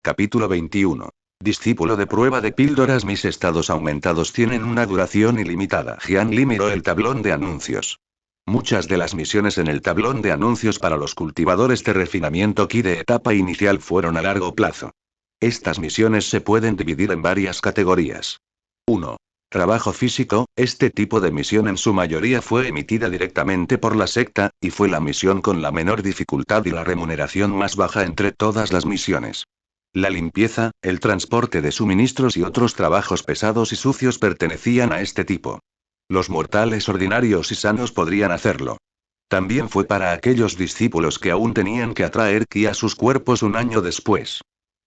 Capítulo 21. Discípulo de prueba de píldoras. Mis estados aumentados tienen una duración ilimitada. Jian Li miró el tablón de anuncios. Muchas de las misiones en el tablón de anuncios para los cultivadores de refinamiento Qi de etapa inicial fueron a largo plazo. Estas misiones se pueden dividir en varias categorías. 1. Trabajo físico. Este tipo de misión en su mayoría fue emitida directamente por la secta, y fue la misión con la menor dificultad y la remuneración más baja entre todas las misiones. La limpieza, el transporte de suministros y otros trabajos pesados y sucios pertenecían a este tipo. Los mortales ordinarios y sanos podrían hacerlo. También fue para aquellos discípulos que aún tenían que atraer Qi a sus cuerpos un año después.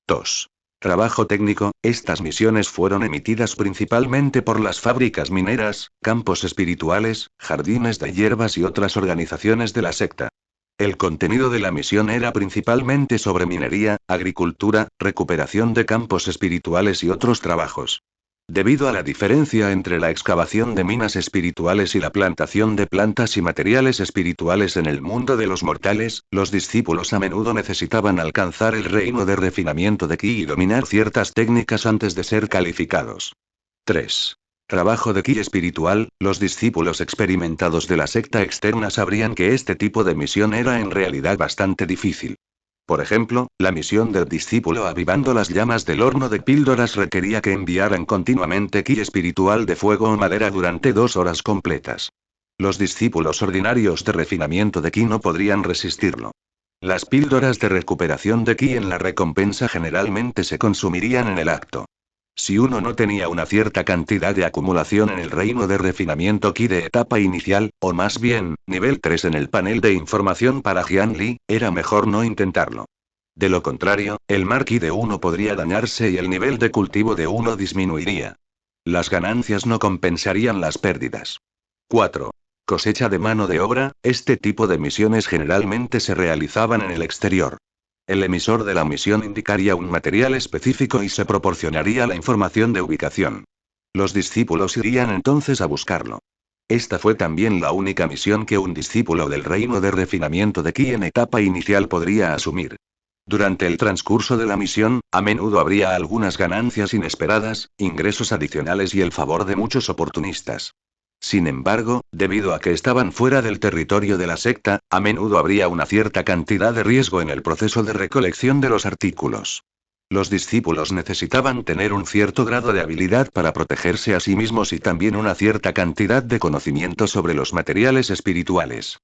2. Trabajo técnico. Estas misiones fueron emitidas principalmente por las fábricas mineras, campos espirituales, jardines de hierbas y otras organizaciones de la secta. El contenido de la misión era principalmente sobre minería, agricultura, recuperación de campos espirituales y otros trabajos. Debido a la diferencia entre la excavación de minas espirituales y la plantación de plantas y materiales espirituales en el mundo de los mortales, los discípulos a menudo necesitaban alcanzar el reino de refinamiento de Qi y dominar ciertas técnicas antes de ser calificados. 3. Trabajo de Qi espiritual. Los discípulos experimentados de la secta externa sabrían que este tipo de misión era en realidad bastante difícil. Por ejemplo, la misión del discípulo avivando las llamas del horno de píldoras requería que enviaran continuamente Qi espiritual de fuego o madera durante 2 horas completas. Los discípulos ordinarios de refinamiento de Qi no podrían resistirlo. Las píldoras de recuperación de Qi en la recompensa generalmente se consumirían en el acto. Si uno no tenía una cierta cantidad de acumulación en el reino de refinamiento Qi de etapa inicial, o más bien, nivel 3 en el panel de información para Jian Li, era mejor no intentarlo. De lo contrario, el mar Qi de uno podría dañarse y el nivel de cultivo de uno disminuiría. Las ganancias no compensarían las pérdidas. 4. Cosecha de mano de obra. Este tipo de misiones generalmente se realizaban en el exterior. El emisor de la misión indicaría un material específico y se proporcionaría la información de ubicación. Los discípulos irían entonces a buscarlo. Esta fue también la única misión que un discípulo del reino de refinamiento de Qi en etapa inicial podría asumir. Durante el transcurso de la misión, a menudo habría algunas ganancias inesperadas, ingresos adicionales y el favor de muchos oportunistas. Sin embargo, debido a que estaban fuera del territorio de la secta, a menudo habría una cierta cantidad de riesgo en el proceso de recolección de los artículos. Los discípulos necesitaban tener un cierto grado de habilidad para protegerse a sí mismos y también una cierta cantidad de conocimiento sobre los materiales espirituales.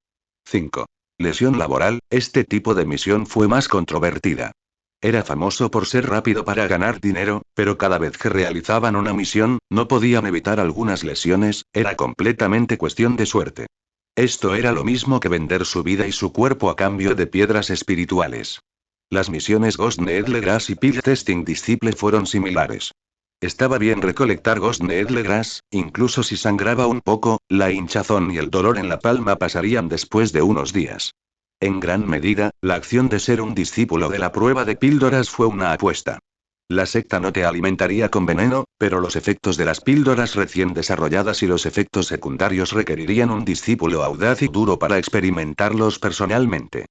5. Lesión laboral. Este tipo de misión fue más controvertida. Era famoso por ser rápido para ganar dinero, pero cada vez que realizaban una misión, no podían evitar algunas lesiones, era completamente cuestión de suerte. Esto era lo mismo que vender su vida y su cuerpo a cambio de piedras espirituales. Las misiones Ghost Needle Grass y Pig Testing Disciple fueron similares. Estaba bien recolectar Ghost Needle Grass, incluso si sangraba un poco, la hinchazón y el dolor en la palma pasarían después de unos días. En gran medida, la acción de ser un discípulo de la prueba de píldoras fue una apuesta. La secta no te alimentaría con veneno, pero los efectos de las píldoras recién desarrolladas y los efectos secundarios requerirían un discípulo audaz y duro para experimentarlos personalmente.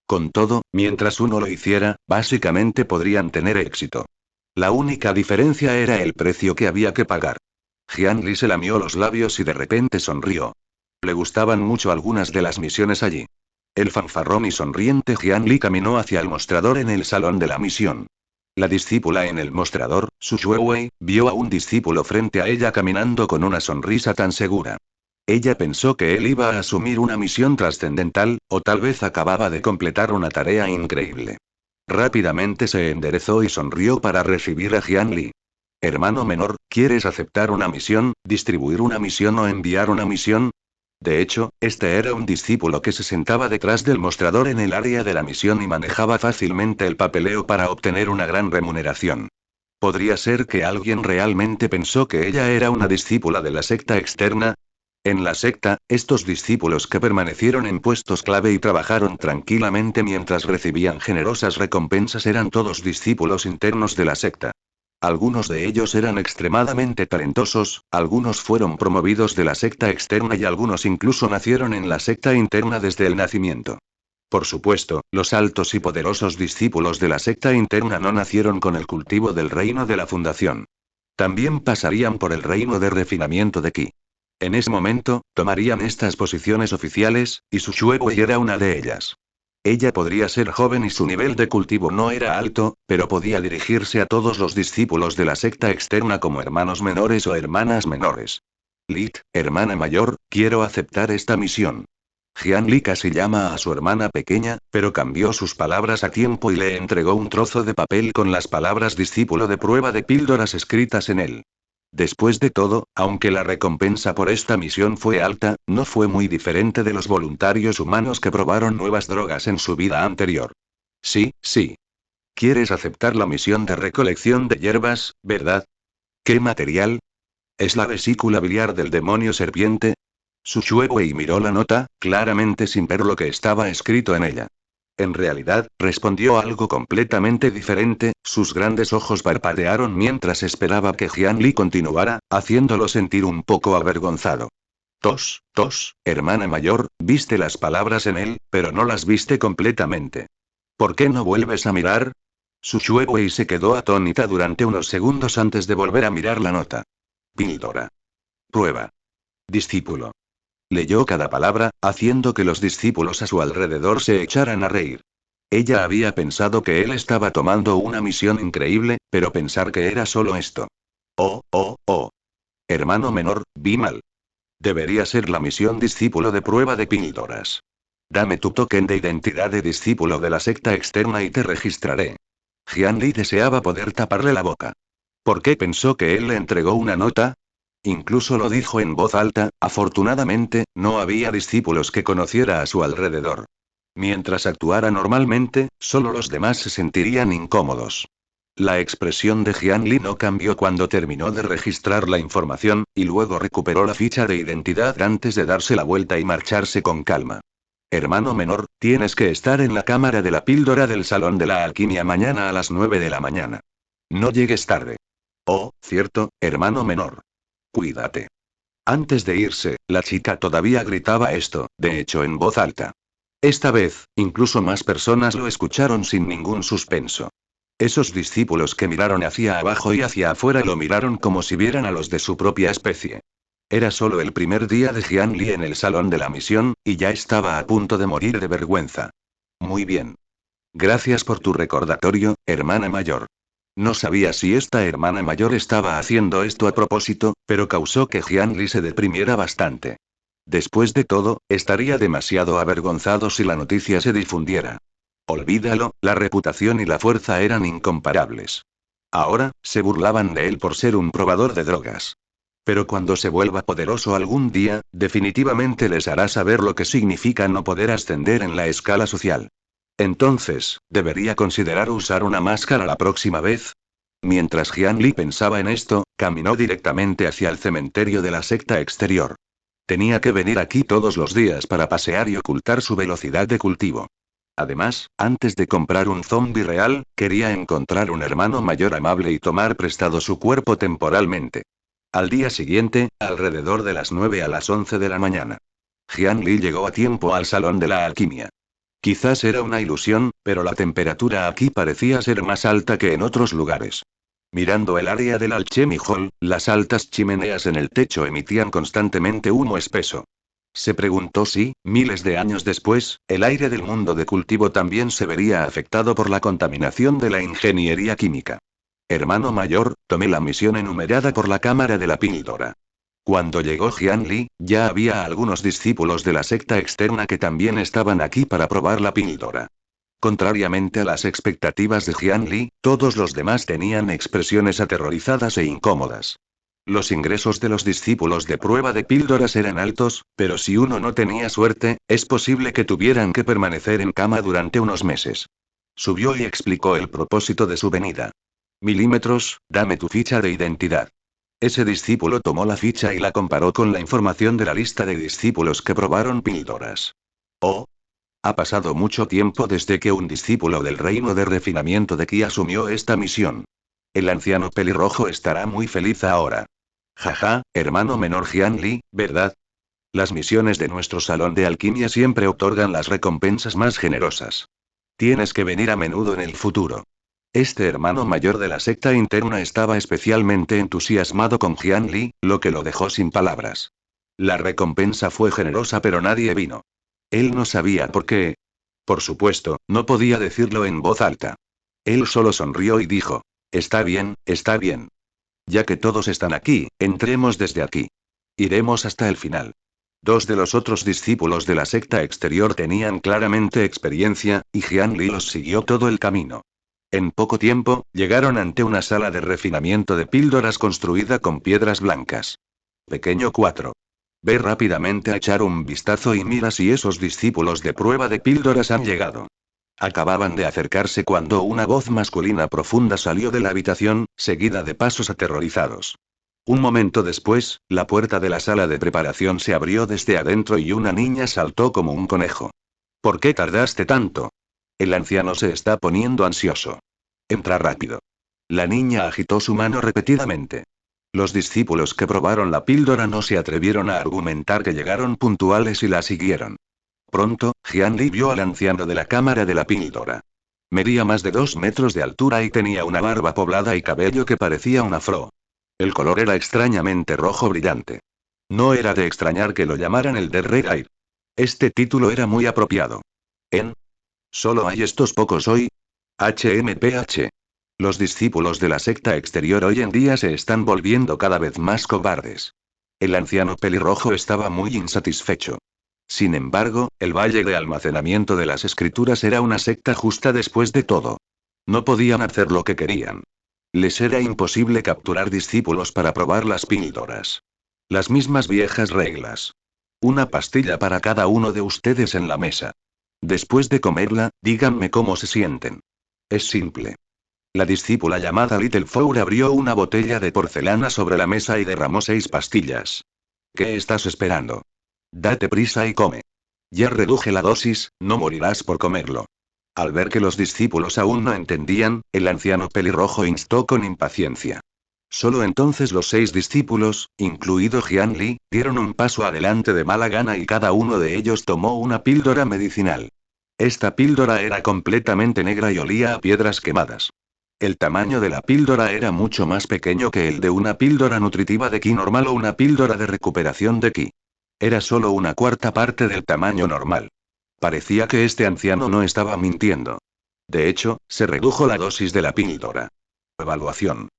Con todo, mientras uno lo hiciera, básicamente podrían tener éxito. La única diferencia era el precio que había que pagar. Jian Li se lamió los labios y de repente sonrió. Le gustaban mucho algunas de las misiones allí. El fanfarrón y sonriente Jian Li caminó hacia el mostrador en el salón de la misión. La discípula en el mostrador, Su Shuewei, vio a un discípulo frente a ella caminando con una sonrisa tan segura. Ella pensó que él iba a asumir una misión trascendental, o tal vez acababa de completar una tarea increíble. Rápidamente se enderezó y sonrió para recibir a Jian Li. Hermano menor, ¿quieres aceptar una misión, distribuir una misión o enviar una misión? De hecho, este era un discípulo que se sentaba detrás del mostrador en el área de la misión y manejaba fácilmente el papeleo para obtener una gran remuneración. ¿Podría ser que alguien realmente pensó que ella era una discípula de la secta externa? En la secta, estos discípulos que permanecieron en puestos clave y trabajaron tranquilamente mientras recibían generosas recompensas eran todos discípulos internos de la secta. Algunos de ellos eran extremadamente talentosos, algunos fueron promovidos de la secta externa y algunos incluso nacieron en la secta interna desde el nacimiento. Por supuesto, los altos y poderosos discípulos de la secta interna no nacieron con el cultivo del reino de la fundación. También pasarían por el reino de refinamiento de Ki. En ese momento, tomarían estas posiciones oficiales, y Su Shuewei era una de ellas. Ella podría ser joven y su nivel de cultivo no era alto, pero podía dirigirse a todos los discípulos de la secta externa como hermanos menores o hermanas menores. Lit, hermana mayor, quiero aceptar esta misión. Jian Li casi llama a su hermana pequeña, pero cambió sus palabras a tiempo y le entregó un trozo de papel con las palabras discípulo de prueba de píldoras escritas en él. Después de todo, aunque la recompensa por esta misión fue alta, no fue muy diferente de los voluntarios humanos que probaron nuevas drogas en su vida anterior. Sí, sí. ¿Quieres aceptar la misión de recolección de hierbas, verdad? ¿Qué material? ¿Es la vesícula biliar del demonio serpiente? Su Shuewei miró la nota, claramente sin ver lo que estaba escrito en ella. En realidad, respondió algo completamente diferente, sus grandes ojos parpadearon mientras esperaba que Jian Li continuara, haciéndolo sentir un poco avergonzado. Hermana mayor, viste las palabras en él, pero no las viste completamente. ¿Por qué no vuelves a mirar? Su Shuewei se quedó atónita durante unos segundos antes de volver a mirar la nota. Píldora. Prueba. Discípulo. Leyó cada palabra, haciendo que los discípulos a su alrededor se echaran a reír. Ella había pensado que él estaba tomando una misión increíble, pero pensar que era solo esto. Oh. Hermano menor, vi mal. Debería ser la misión discípulo de prueba de píldoras. Dame tu token de identidad de discípulo de la secta externa y te registraré. Jian Li deseaba poder taparle la boca. ¿Por qué pensó que él le entregó una nota? Incluso lo dijo en voz alta, afortunadamente, no había discípulos que conociera a su alrededor. Mientras actuara normalmente, solo los demás se sentirían incómodos. La expresión de Jian Li no cambió cuando terminó de registrar la información, y luego recuperó la ficha de identidad antes de darse la vuelta y marcharse con calma. Hermano menor, tienes que estar en la cámara de la píldora del Salón de la Alquimia mañana a las 9 de la mañana. No llegues tarde. Oh, cierto, hermano menor. Cuídate. Antes de irse, la chica todavía gritaba esto, de hecho en voz alta. Esta vez, incluso más personas lo escucharon sin ningún suspenso. Esos discípulos que miraron hacia abajo y hacia afuera lo miraron como si vieran a los de su propia especie. Era solo el primer día de Jian Li en el salón de la misión, y ya estaba a punto de morir de vergüenza. Muy bien. Gracias por tu recordatorio, hermana mayor. No sabía si esta hermana mayor estaba haciendo esto a propósito, pero causó que Jian Li se deprimiera bastante. Después de todo, estaría demasiado avergonzado si la noticia se difundiera. Olvídalo, la reputación y la fuerza eran incomparables. Ahora, se burlaban de él por ser un probador de drogas. Pero cuando se vuelva poderoso algún día, definitivamente les hará saber lo que significa no poder ascender en la escala social. Entonces, ¿debería considerar usar una máscara la próxima vez? Mientras Jian Li pensaba en esto, caminó directamente hacia el cementerio de la secta exterior. Tenía que venir aquí todos los días para pasear y ocultar su velocidad de cultivo. Además, antes de comprar un zombie real, quería encontrar un hermano mayor amable y tomar prestado su cuerpo temporalmente. Al día siguiente, alrededor de las 9 a las 11 de la mañana. Jian Li llegó a tiempo al salón de la alquimia. Quizás era una ilusión, pero la temperatura aquí parecía ser más alta que en otros lugares. Mirando el área del Alchemy Hall, las altas chimeneas en el techo emitían constantemente humo espeso. Se preguntó si, miles de años después, el aire del mundo de cultivo también se vería afectado por la contaminación de la ingeniería química. Hermano mayor, tomé la misión enumerada por la cámara de la píldora. Cuando llegó Jian Li, ya había algunos discípulos de la secta externa que también estaban aquí para probar la píldora. Contrariamente a las expectativas de Jian Li, todos los demás tenían expresiones aterrorizadas e incómodas. Los ingresos de los discípulos de prueba de píldoras eran altos, pero si uno no tenía suerte, es posible que tuvieran que permanecer en cama durante unos meses. Subió y explicó el propósito de su venida. Milímetros, dame tu ficha de identidad. Ese discípulo tomó la ficha y la comparó con la información de la lista de discípulos que probaron píldoras. Oh. Ha pasado mucho tiempo desde que un discípulo del reino de refinamiento de Ki asumió esta misión. El anciano pelirrojo estará muy feliz ahora. Jaja, hermano menor Jian Li, ¿verdad? Las misiones de nuestro salón de alquimia siempre otorgan las recompensas más generosas. Tienes que venir a menudo en el futuro. Este hermano mayor de la secta interna estaba especialmente entusiasmado con Jian Li, lo que lo dejó sin palabras. La recompensa fue generosa, pero nadie vino. Él no sabía por qué. Por supuesto, no podía decirlo en voz alta. Él solo sonrió y dijo: Está bien, está bien. Ya que todos están aquí, entremos desde aquí. Iremos hasta el final. Dos de los otros discípulos de la secta exterior tenían claramente experiencia, y Jian Li los siguió todo el camino. En poco tiempo, llegaron ante una sala de refinamiento de píldoras construida con piedras blancas. Pequeño 4. Ve rápidamente a echar un vistazo y mira si esos discípulos de prueba de píldoras han llegado. Acababan de acercarse cuando una voz masculina profunda salió de la habitación, seguida de pasos aterrorizados. Un momento después, la puerta de la sala de preparación se abrió desde adentro y una niña saltó como un conejo. ¿Por qué tardaste tanto? El anciano se está poniendo ansioso. Entra rápido. La niña agitó su mano repetidamente. Los discípulos que probaron la píldora no se atrevieron a argumentar que llegaron puntuales y la siguieron. Pronto, Jian Li vio al anciano de la cámara de la píldora. Medía más de 2 metros de altura y tenía una barba poblada y cabello que parecía un afro. El color era extrañamente rojo brillante. No era de extrañar que lo llamaran el de Regair. Este título era muy apropiado. ¿Solo hay estos pocos hoy? HMPH. Los discípulos de la secta exterior hoy en día se están volviendo cada vez más cobardes. El anciano pelirrojo estaba muy insatisfecho. Sin embargo, el valle de almacenamiento de las escrituras era una secta justa después de todo. No podían hacer lo que querían. Les era imposible capturar discípulos para probar las píldoras. Las mismas viejas reglas. Una pastilla para cada uno de ustedes en la mesa. Después de comerla, díganme cómo se sienten. Es simple. La discípula llamada Little Four abrió una botella de porcelana sobre la mesa y derramó 6 pastillas. ¿Qué estás esperando? Date prisa y come. Ya reduje la dosis, no morirás por comerlo. Al ver que los discípulos aún no entendían, el anciano pelirrojo instó con impaciencia. Solo entonces los 6 discípulos, incluido Jian Li, dieron un paso adelante de mala gana y cada uno de ellos tomó una píldora medicinal. Esta píldora era completamente negra y olía a piedras quemadas. El tamaño de la píldora era mucho más pequeño que el de una píldora nutritiva de ki normal o una píldora de recuperación de ki. Era solo una cuarta parte del tamaño normal. Parecía que este anciano no estaba mintiendo. De hecho, se redujo la dosis de la píldora. Evaluación.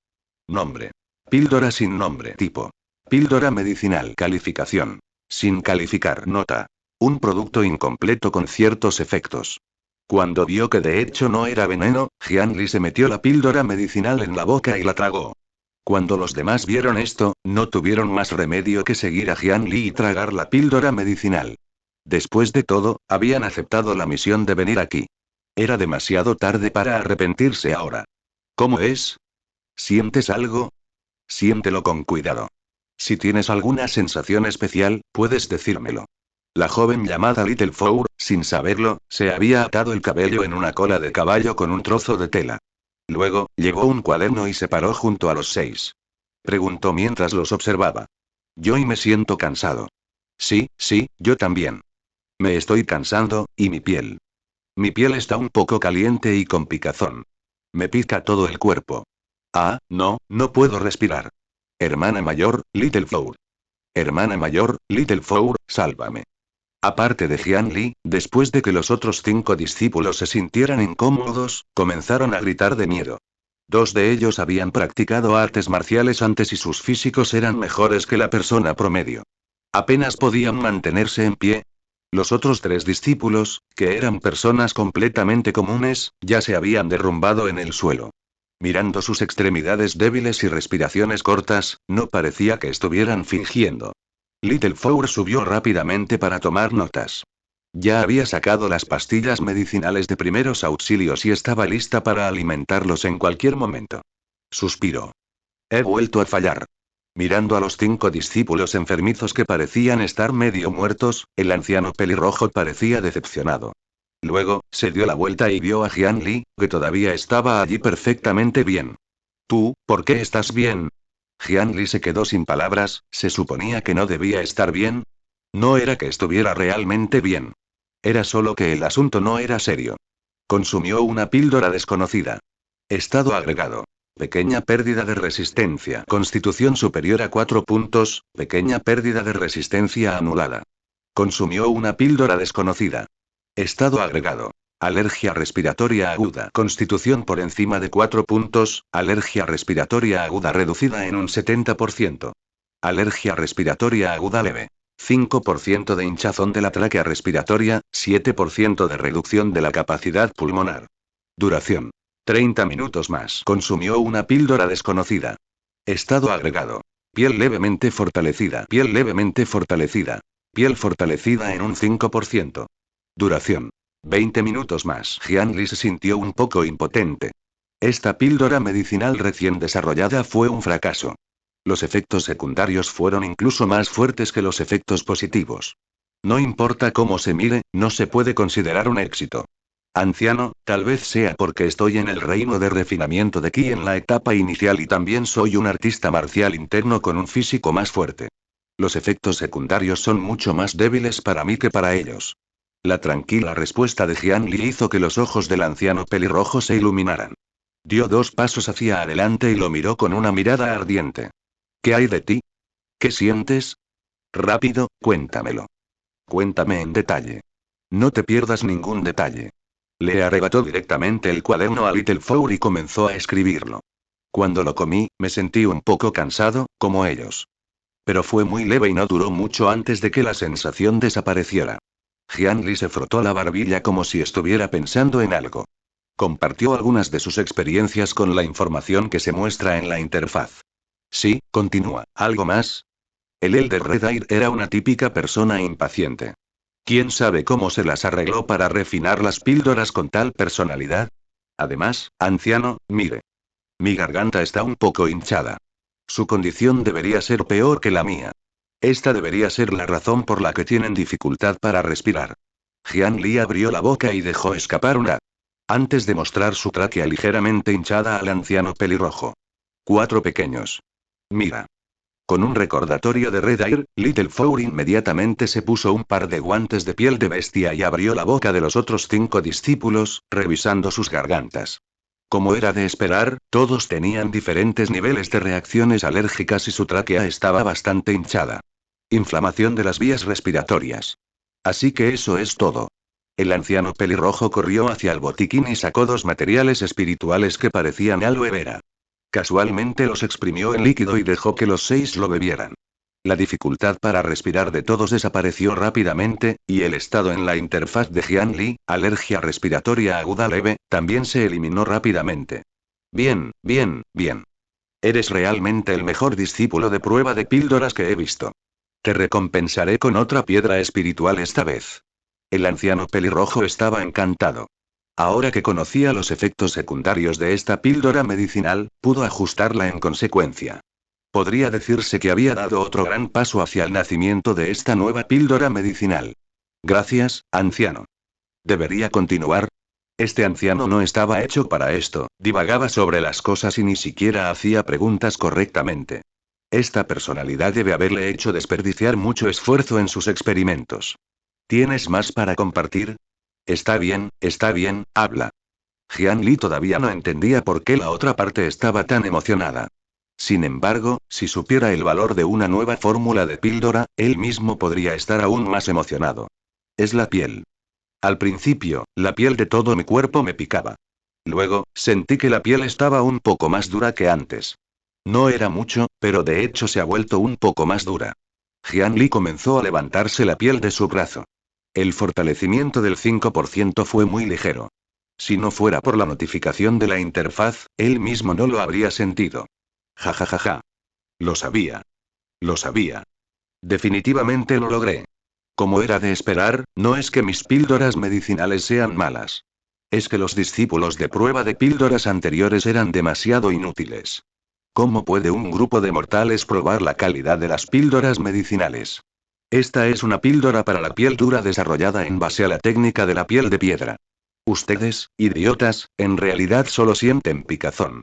Nombre. Píldora sin nombre. Tipo. Píldora medicinal. Calificación. Sin calificar. Nota. Un producto incompleto con ciertos efectos. Cuando vio que de hecho no era veneno, Jian Li se metió la píldora medicinal en la boca y la tragó. Cuando los demás vieron esto, no tuvieron más remedio que seguir a Jian Li y tragar la píldora medicinal. Después de todo, habían aceptado la misión de venir aquí. Era demasiado tarde para arrepentirse ahora. ¿Cómo es? ¿Sientes algo? Siéntelo con cuidado. Si tienes alguna sensación especial, puedes decírmelo. La joven llamada Little Four, sin saberlo, se había atado el cabello en una cola de caballo con un trozo de tela. Luego, llevó un cuaderno y se paró junto a los 6. Preguntó mientras los observaba. Yo y me siento cansado. Sí, yo también. Me estoy cansando, y mi piel. Mi piel está un poco caliente y con picazón. Me pica todo el cuerpo. Ah, no puedo respirar. Hermana mayor, Little Four. Hermana mayor, Little Four, sálvame. Aparte de Jian Li, después de que los otros 5 discípulos se sintieran incómodos, comenzaron a gritar de miedo. 2 de ellos habían practicado artes marciales antes y sus físicos eran mejores que la persona promedio. Apenas podían mantenerse en pie. Los otros 3 discípulos, que eran personas completamente comunes, ya se habían derrumbado en el suelo. Mirando sus extremidades débiles y respiraciones cortas, no parecía que estuvieran fingiendo. Little Four subió rápidamente para tomar notas. Ya había sacado las pastillas medicinales de primeros auxilios y estaba lista para alimentarlos en cualquier momento. Suspiró. He vuelto a fallar. Mirando a los 5 discípulos enfermizos que parecían estar medio muertos, el anciano pelirrojo parecía decepcionado. Luego, se dio la vuelta y vio a Jian Li, que todavía estaba allí perfectamente bien. ¿Tú, por qué estás bien? Jian Li se quedó sin palabras, ¿se suponía que no debía estar bien? No era que estuviera realmente bien. Era solo que el asunto no era serio. Consumió una píldora desconocida. Estado agregado. Pequeña pérdida de resistencia. Constitución superior a 4 puntos, pequeña pérdida de resistencia anulada. Consumió una píldora desconocida. Estado agregado. Alergia respiratoria aguda. Constitución por encima de 4 puntos, alergia respiratoria aguda reducida en un 70%. Alergia respiratoria aguda leve. 5% de hinchazón de la tráquea respiratoria, 7% de reducción de la capacidad pulmonar. Duración. 30 minutos más. Consumió una píldora desconocida. Estado agregado. Piel levemente fortalecida. Piel levemente fortalecida. Piel fortalecida en un 5%. Duración. 20 minutos más. Jianli se sintió un poco impotente. Esta píldora medicinal recién desarrollada fue un fracaso. Los efectos secundarios fueron incluso más fuertes que los efectos positivos. No importa cómo se mire, no se puede considerar un éxito. Anciano, tal vez sea porque estoy en el reino de refinamiento de Ki en la etapa inicial y también soy un artista marcial interno con un físico más fuerte. Los efectos secundarios son mucho más débiles para mí que para ellos. La tranquila respuesta de Jianli hizo que los ojos del anciano pelirrojo se iluminaran. Dio 2 pasos hacia adelante y lo miró con una mirada ardiente. ¿Qué hay de ti? ¿Qué sientes? Rápido, cuéntamelo. Cuéntame en detalle. No te pierdas ningún detalle. Le arrebató directamente el cuaderno a Little Four y comenzó a escribirlo. Cuando lo comí, me sentí un poco cansado, como ellos. Pero fue muy leve y no duró mucho antes de que la sensación desapareciera. Jianli se frotó la barbilla como si estuviera pensando en algo. Compartió algunas de sus experiencias con la información que se muestra en la interfaz. Sí, continúa. ¿Algo más? El Elder Red era una típica persona impaciente. ¿Quién sabe cómo se las arregló para refinar las píldoras con tal personalidad? Además, anciano, mire. Mi garganta está un poco hinchada. Su condición debería ser peor que la mía. Esta debería ser la razón por la que tienen dificultad para respirar. Jian Li abrió la boca y dejó escapar una. Antes de mostrar su tráquea ligeramente hinchada al anciano pelirrojo. 4 pequeños. Mira. Con un recordatorio de Red Air, Little Four inmediatamente se puso un par de guantes de piel de bestia y abrió la boca de los otros 5 discípulos, revisando sus gargantas. Como era de esperar, todos tenían diferentes niveles de reacciones alérgicas y su tráquea estaba bastante hinchada. Inflamación de las vías respiratorias. Así que eso es todo. El anciano pelirrojo corrió hacia el botiquín y sacó 2 materiales espirituales que parecían aloe vera. Casualmente los exprimió en líquido y dejó que los 6 lo bebieran. La dificultad para respirar de todos desapareció rápidamente, y el estado en la interfaz de Jianli, alergia respiratoria aguda leve, también se eliminó rápidamente. Bien, bien, bien. Eres realmente el mejor discípulo de prueba de píldoras que he visto. Te recompensaré con otra piedra espiritual esta vez. El anciano pelirrojo estaba encantado. Ahora que conocía los efectos secundarios de esta píldora medicinal, pudo ajustarla en consecuencia. Podría decirse que había dado otro gran paso hacia el nacimiento de esta nueva píldora medicinal. Gracias, anciano. ¿Debería continuar? Este anciano no estaba hecho para esto, divagaba sobre las cosas y ni siquiera hacía preguntas correctamente. Esta personalidad debe haberle hecho desperdiciar mucho esfuerzo en sus experimentos. ¿Tienes más para compartir? Está bien, habla. Jian Li todavía no entendía por qué la otra parte estaba tan emocionada. Sin embargo, si supiera el valor de una nueva fórmula de píldora, él mismo podría estar aún más emocionado. Es la piel. Al principio, la piel de todo mi cuerpo me picaba. Luego, sentí que la piel estaba un poco más dura que antes. No era mucho, pero de hecho se ha vuelto un poco más dura. Jian Li comenzó a levantarse la piel de su brazo. El fortalecimiento del 5% fue muy ligero. Si no fuera por la notificación de la interfaz, él mismo no lo habría sentido. Ja ja ja ja. Lo sabía. Lo sabía. Definitivamente lo logré. Como era de esperar, no es que mis píldoras medicinales sean malas. Es que los discípulos de prueba de píldoras anteriores eran demasiado inútiles. ¿Cómo puede un grupo de mortales probar la calidad de las píldoras medicinales? Esta es una píldora para la piel dura desarrollada en base a la técnica de la piel de piedra. Ustedes, idiotas, en realidad solo sienten picazón.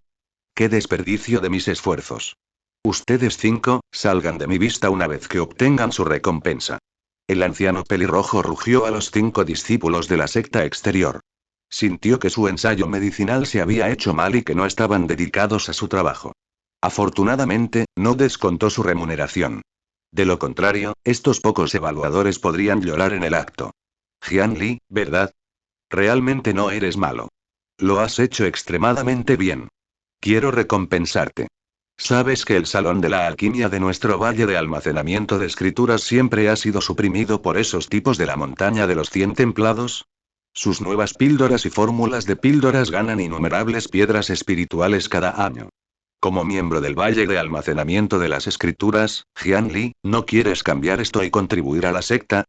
¡Qué desperdicio de mis esfuerzos! Ustedes 5, salgan de mi vista una vez que obtengan su recompensa. El anciano pelirrojo rugió a los 5 discípulos de la secta exterior. Sintió que su ensayo medicinal se había hecho mal y que no estaban dedicados a su trabajo. Afortunadamente, no descontó su remuneración. De lo contrario, estos pocos evaluadores podrían llorar en el acto. Jian Li, ¿verdad? Realmente no eres malo. Lo has hecho extremadamente bien. Quiero recompensarte. ¿Sabes que el salón de la alquimia de nuestro valle de almacenamiento de escrituras siempre ha sido suprimido por esos tipos de la montaña de los 100 templados? Sus nuevas píldoras y fórmulas de píldoras ganan innumerables piedras espirituales cada año. Como miembro del valle de almacenamiento de las escrituras, Jian Li, ¿no quieres cambiar esto y contribuir a la secta?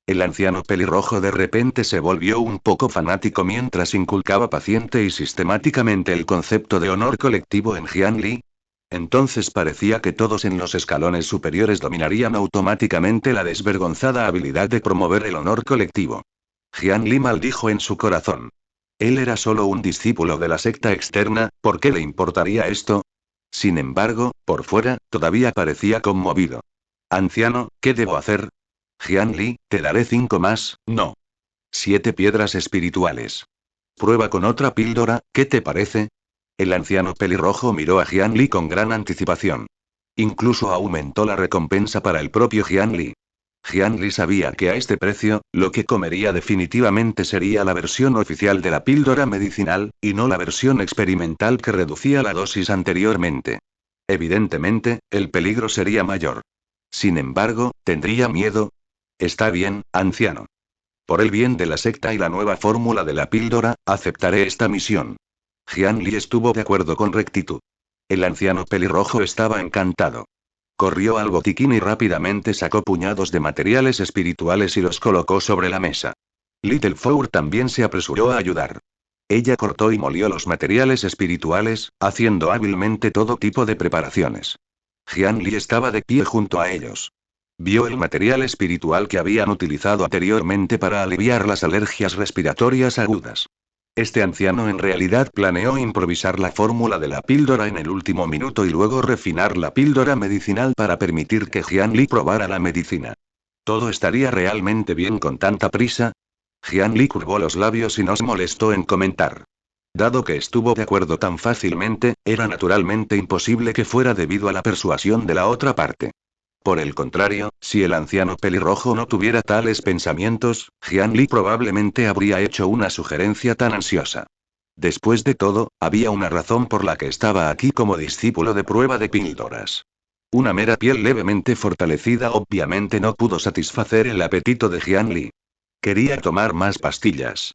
El anciano pelirrojo de repente se volvió un poco fanático mientras inculcaba paciente y sistemáticamente el concepto de honor colectivo en Jian Li. Entonces parecía que todos en los escalones superiores dominarían automáticamente la desvergonzada habilidad de promover el honor colectivo. Jian Li maldijo en su corazón. Él era solo un discípulo de la secta externa, ¿por qué le importaría esto? Sin embargo, por fuera, todavía parecía conmovido. Anciano, ¿qué debo hacer? Jian Li, te daré 5 más, no. 7 piedras espirituales. Prueba con otra píldora, ¿qué te parece? El anciano pelirrojo miró a Jian Li con gran anticipación. Incluso aumentó la recompensa para el propio Jian Li. Jian Li sabía que a este precio, lo que comería definitivamente sería la versión oficial de la píldora medicinal, y no la versión experimental que reducía la dosis anteriormente. Evidentemente, el peligro sería mayor. Sin embargo, ¿tendría miedo? Está bien, anciano. Por el bien de la secta y la nueva fórmula de la píldora, aceptaré esta misión. Jian Li estuvo de acuerdo con rectitud. El anciano pelirrojo estaba encantado. Corrió al botiquín y rápidamente sacó puñados de materiales espirituales y los colocó sobre la mesa. Little Four también se apresuró a ayudar. Ella cortó y molió los materiales espirituales, haciendo hábilmente todo tipo de preparaciones. Jian Li estaba de pie junto a ellos. Vio el material espiritual que habían utilizado anteriormente para aliviar las alergias respiratorias agudas. Este anciano en realidad planeó improvisar la fórmula de la píldora en el último minuto y luego refinar la píldora medicinal para permitir que Jian Li probara la medicina. ¿Todo estaría realmente bien con tanta prisa? Jian Li curvó los labios y no se molestó en comentar. Dado que estuvo de acuerdo tan fácilmente, era naturalmente imposible que fuera debido a la persuasión de la otra parte. Por el contrario, si el anciano pelirrojo no tuviera tales pensamientos, Jian Li probablemente habría hecho una sugerencia tan ansiosa. Después de todo, había una razón por la que estaba aquí como discípulo de prueba de píldoras. Una mera piel levemente fortalecida obviamente no pudo satisfacer el apetito de Jian Li. Quería tomar más pastillas.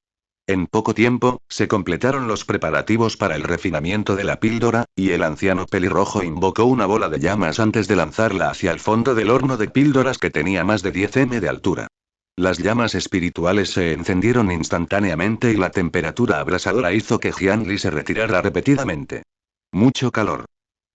En poco tiempo, se completaron los preparativos para el refinamiento de la píldora, y el anciano pelirrojo invocó una bola de llamas antes de lanzarla hacia el fondo del horno de píldoras que tenía más de 10 m de altura. Las llamas espirituales se encendieron instantáneamente y la temperatura abrasadora hizo que Jian Li se retirara repetidamente. Mucho calor.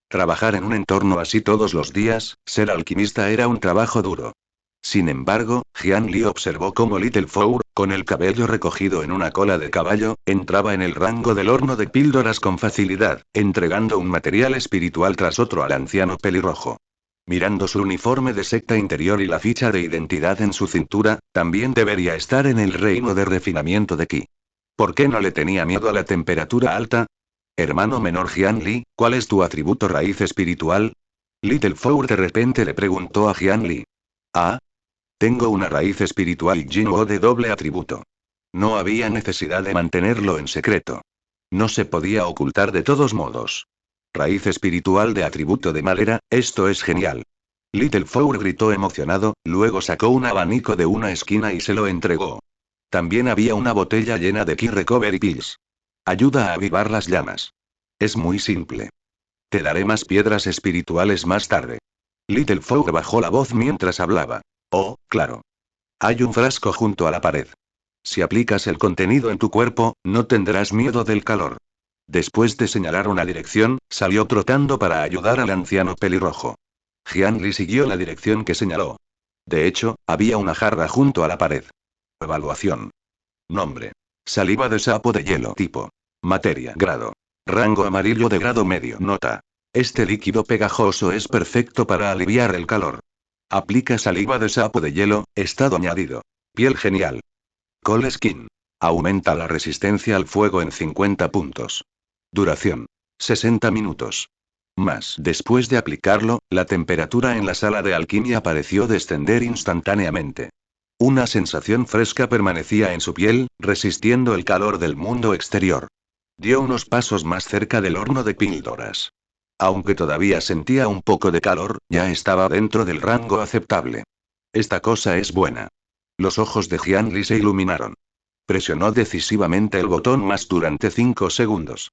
Trabajar en un entorno así todos los días, ser alquimista era un trabajo duro. Sin embargo, Jian Li observó cómo Little Four, con el cabello recogido en una cola de caballo, entraba en el rango del horno de píldoras con facilidad, entregando un material espiritual tras otro al anciano pelirrojo. Mirando su uniforme de secta interior y la ficha de identidad en su cintura, también debería estar en el reino de refinamiento de Qi. ¿Por qué no le tenía miedo a la temperatura alta? Hermano menor Jian Li, ¿cuál es tu atributo raíz espiritual? Little Four de repente le preguntó a Jian Li. Ah, tengo una raíz espiritual Jinwo de doble atributo. No había necesidad de mantenerlo en secreto. No se podía ocultar de todos modos. Raíz espiritual de atributo de madera, esto es genial. Little Four gritó emocionado, luego sacó un abanico de una esquina y se lo entregó. También había una botella llena de Key Recovery Pills. Ayuda a avivar las llamas. Es muy simple. Te daré más piedras espirituales más tarde. Little Four bajó la voz mientras hablaba. Oh, claro. Hay un frasco junto a la pared. Si aplicas el contenido en tu cuerpo, no tendrás miedo del calor. Después de señalar una dirección, salió trotando para ayudar al anciano pelirrojo. Jian Li siguió la dirección que señaló. De hecho, había una jarra junto a la pared. Evaluación. Nombre. Saliva de sapo de hielo tipo. Materia. Grado. Rango amarillo de grado medio. Nota. Este líquido pegajoso es perfecto para aliviar el calor. Aplica saliva de sapo de hielo, estado añadido. Piel genial. Cold Skin. Aumenta la resistencia al fuego en 50 puntos. Duración. 60 minutos. Más. Después de aplicarlo, la temperatura en la sala de alquimia pareció descender instantáneamente. Una sensación fresca permanecía en su piel, resistiendo el calor del mundo exterior. Dio unos pasos más cerca del horno de píldoras. Aunque todavía sentía un poco de calor, ya estaba dentro del rango aceptable. Esta cosa es buena. Los ojos de Jian Li se iluminaron. Presionó decisivamente el botón más durante 5 segundos.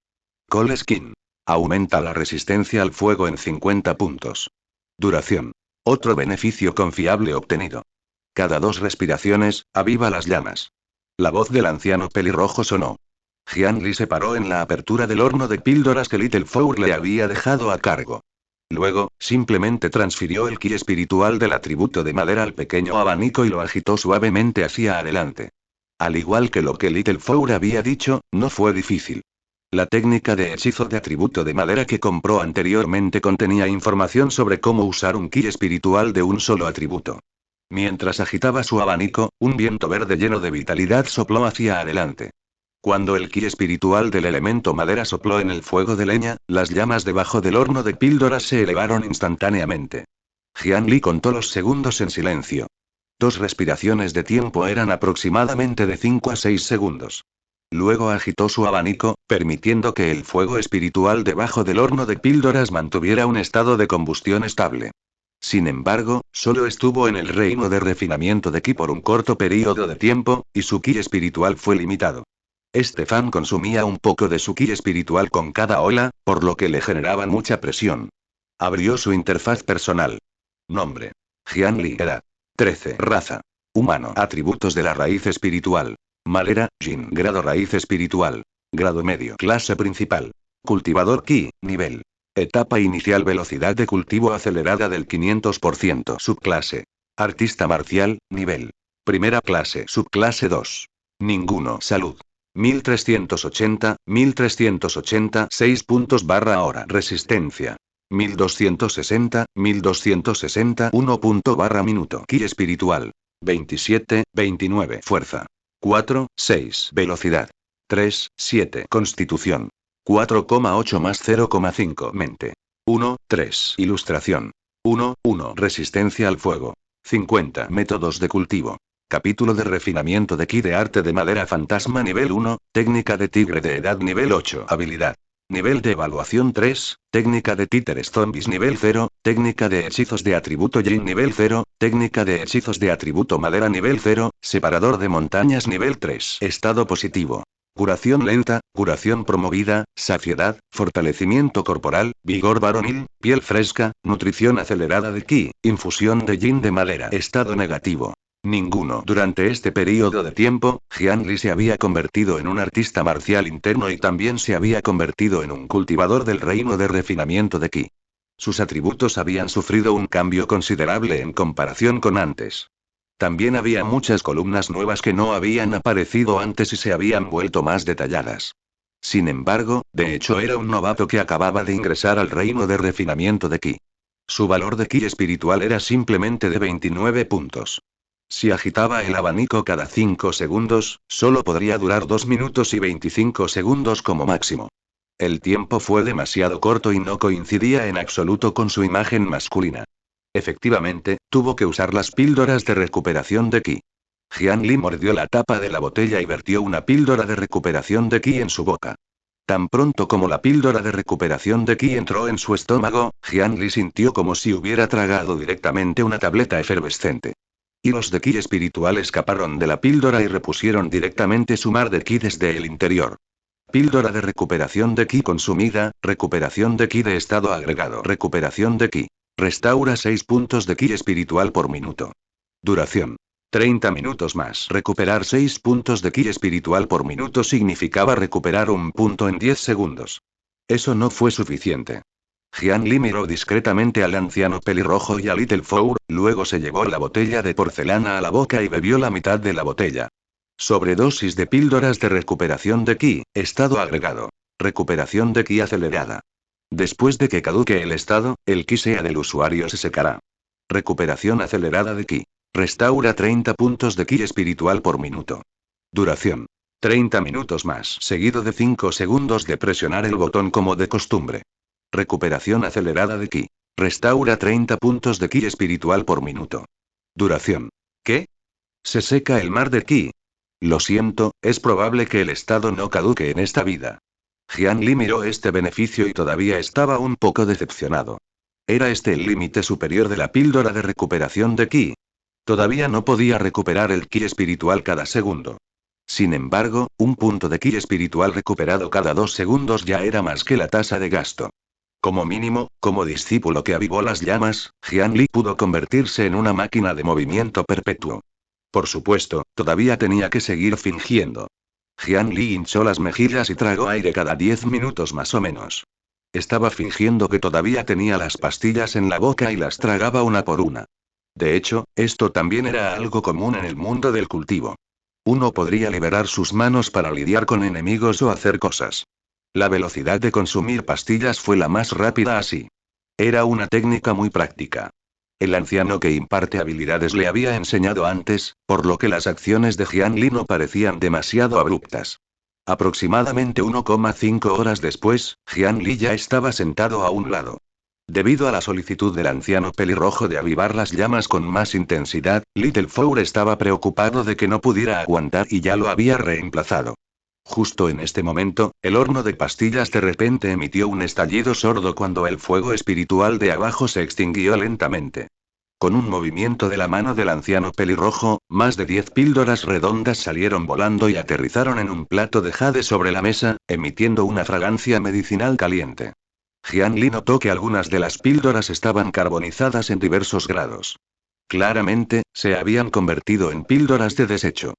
Cold Skin. Aumenta la resistencia al fuego en 50 puntos. Duración. Otro beneficio confiable obtenido. Cada 2 respiraciones, aviva las llamas. La voz del anciano pelirrojo sonó. Jian Li se paró en la apertura del horno de píldoras que Little Four le había dejado a cargo. Luego, simplemente transfirió el ki espiritual del atributo de madera al pequeño abanico y lo agitó suavemente hacia adelante. Al igual que lo que Little Four había dicho, no fue difícil. La técnica de hechizo de atributo de madera que compró anteriormente contenía información sobre cómo usar un ki espiritual de un solo atributo. Mientras agitaba su abanico, un viento verde lleno de vitalidad sopló hacia adelante. Cuando el ki espiritual del elemento madera sopló en el fuego de leña, las llamas debajo del horno de píldoras se elevaron instantáneamente. Jian Li contó los segundos en silencio. 2 respiraciones de tiempo eran aproximadamente de 5 a 6 segundos. Luego agitó su abanico, permitiendo que el fuego espiritual debajo del horno de píldoras mantuviera un estado de combustión estable. Sin embargo, solo estuvo en el reino de refinamiento de ki por un corto periodo de tiempo, y su ki espiritual fue limitado. Fan consumía un poco de su ki espiritual con cada ola, por lo que le generaban mucha presión. Abrió su interfaz personal. Nombre. Jian Li. Edad. 13. Raza. Humano. Atributos de la raíz espiritual. Madera, Jin. Grado raíz espiritual. Grado medio. Clase principal. Cultivador ki, nivel. Etapa inicial. Velocidad de cultivo acelerada del 500%. Subclase. Artista marcial, nivel. Primera clase. Subclase 2. Ninguno. Salud. 1380, 1380, 6 puntos barra hora. Resistencia. 1260, 1260, 1 punto barra minuto. Ki espiritual. 27, 29. Fuerza. 4, 6. Velocidad. 3, 7. Constitución. 4,8 más 0,5. Mente. 1, 3. Ilustración. 1, 1. Resistencia al fuego. 50. Métodos de cultivo. Capítulo de refinamiento de ki de arte de madera fantasma nivel 1, técnica de tigre de edad nivel 8. Habilidad. Nivel de evaluación 3, técnica de títeres zombies nivel 0, técnica de hechizos de atributo Jin nivel 0, técnica de hechizos de atributo madera nivel 0, separador de montañas nivel 3. Estado positivo. Curación lenta, curación promovida, saciedad, fortalecimiento corporal, vigor varonil, piel fresca, nutrición acelerada de ki, infusión de Jin de madera. Estado negativo. Ninguno. Durante este periodo de tiempo, Jian Li se había convertido en un artista marcial interno y también se había convertido en un cultivador del reino de refinamiento de ki. Sus atributos habían sufrido un cambio considerable en comparación con antes. También había muchas columnas nuevas que no habían aparecido antes y se habían vuelto más detalladas. Sin embargo, de hecho era un novato que acababa de ingresar al reino de refinamiento de ki. Su valor de ki espiritual era simplemente de 29 puntos. Si agitaba el abanico cada 5 segundos, solo podría durar 2 minutos y 25 segundos como máximo. El tiempo fue demasiado corto y no coincidía en absoluto con su imagen masculina. Efectivamente, tuvo que usar las píldoras de recuperación de ki. Jian Li mordió la tapa de la botella y vertió una píldora de recuperación de ki en su boca. Tan pronto como la píldora de recuperación de ki entró en su estómago, Jian Li sintió como si hubiera tragado directamente una tableta efervescente. Hilos de ki espiritual escaparon de la píldora y repusieron directamente su mar de ki desde el interior. Píldora de recuperación de ki consumida, recuperación de ki de estado agregado. Recuperación de ki. Restaura 6 puntos de ki espiritual por minuto. Duración. 30 minutos más. Recuperar 6 puntos de ki espiritual por minuto significaba recuperar un punto en 10 segundos. Eso no fue suficiente. Jian Li miró discretamente al anciano pelirrojo y a Little Four, luego se llevó la botella de porcelana a la boca y bebió la mitad de la botella. Sobredosis de píldoras de recuperación de ki, estado agregado. Recuperación de ki acelerada. Después de que caduque el estado, el ki sea del usuario se secará. Recuperación acelerada de ki. Restaura 30 puntos de ki espiritual por minuto. Duración. 30 minutos más, seguido de 5 segundos de presionar el botón como de costumbre. Recuperación acelerada de ki. Restaura 30 puntos de ki espiritual por minuto. Duración. ¿Qué? Se seca el mar de ki. Lo siento, es probable que el estado no caduque en esta vida. Jian Li miró este beneficio y todavía estaba un poco decepcionado. ¿Era este el límite superior de la píldora de recuperación de ki? Todavía no podía recuperar el ki espiritual cada segundo. Sin embargo, un punto de ki espiritual recuperado cada 2 segundos ya era más que la tasa de gasto. Como mínimo, como discípulo que avivó las llamas, Jian Li pudo convertirse en una máquina de movimiento perpetuo. Por supuesto, todavía tenía que seguir fingiendo. Jian Li hinchó las mejillas y tragó aire cada 10 minutos más o menos. Estaba fingiendo que todavía tenía las pastillas en la boca y las tragaba una por una. De hecho, esto también era algo común en el mundo del cultivo. Uno podría liberar sus manos para lidiar con enemigos o hacer cosas. La velocidad de consumir pastillas fue la más rápida así. Era una técnica muy práctica. El anciano que imparte habilidades le había enseñado antes, por lo que las acciones de Jian Li no parecían demasiado abruptas. Aproximadamente 1,5 horas después, Jian Li ya estaba sentado a un lado. Debido a la solicitud del anciano pelirrojo de avivar las llamas con más intensidad, Little Four estaba preocupado de que no pudiera aguantar y ya lo había reemplazado. Justo en este momento, el horno de pastillas de repente emitió un estallido sordo cuando el fuego espiritual de abajo se extinguió lentamente. Con un movimiento de la mano del anciano pelirrojo, más de 10 píldoras redondas salieron volando y aterrizaron en un plato de jade sobre la mesa, emitiendo una fragancia medicinal caliente. Jian Li notó que algunas de las píldoras estaban carbonizadas en diversos grados. Claramente, se habían convertido en píldoras de desecho.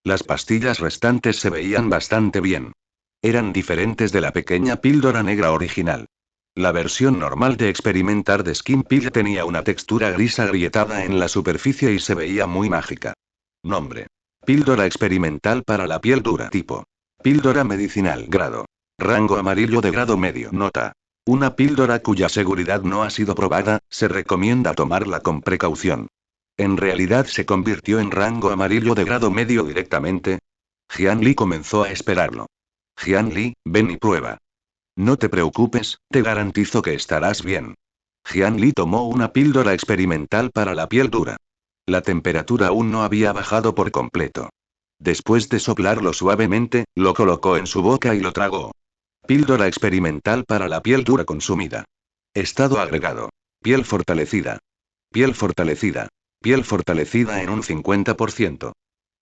Las pastillas restantes se veían bastante bien. Eran diferentes de la pequeña píldora negra original. La versión normal de experimentar de Skin Pill tenía una textura gris agrietada en la superficie y se veía muy mágica. Nombre. Píldora experimental para la piel dura. Tipo. Píldora medicinal. Grado. Rango amarillo de grado medio. Nota. Una píldora cuya seguridad no ha sido probada, se recomienda tomarla con precaución. ¿En realidad se convirtió en rango amarillo de grado medio directamente? Jian Li comenzó a esperarlo. Jian Li, ven y prueba. No te preocupes, te garantizo que estarás bien. Jian Li tomó una píldora experimental para la piel dura. La temperatura aún no había bajado por completo. Después de soplarlo suavemente, lo colocó en su boca y lo tragó. Píldora experimental para la piel dura consumida. Estado agregado. Piel fortalecida. Piel fortalecida. Piel fortalecida en un 50%.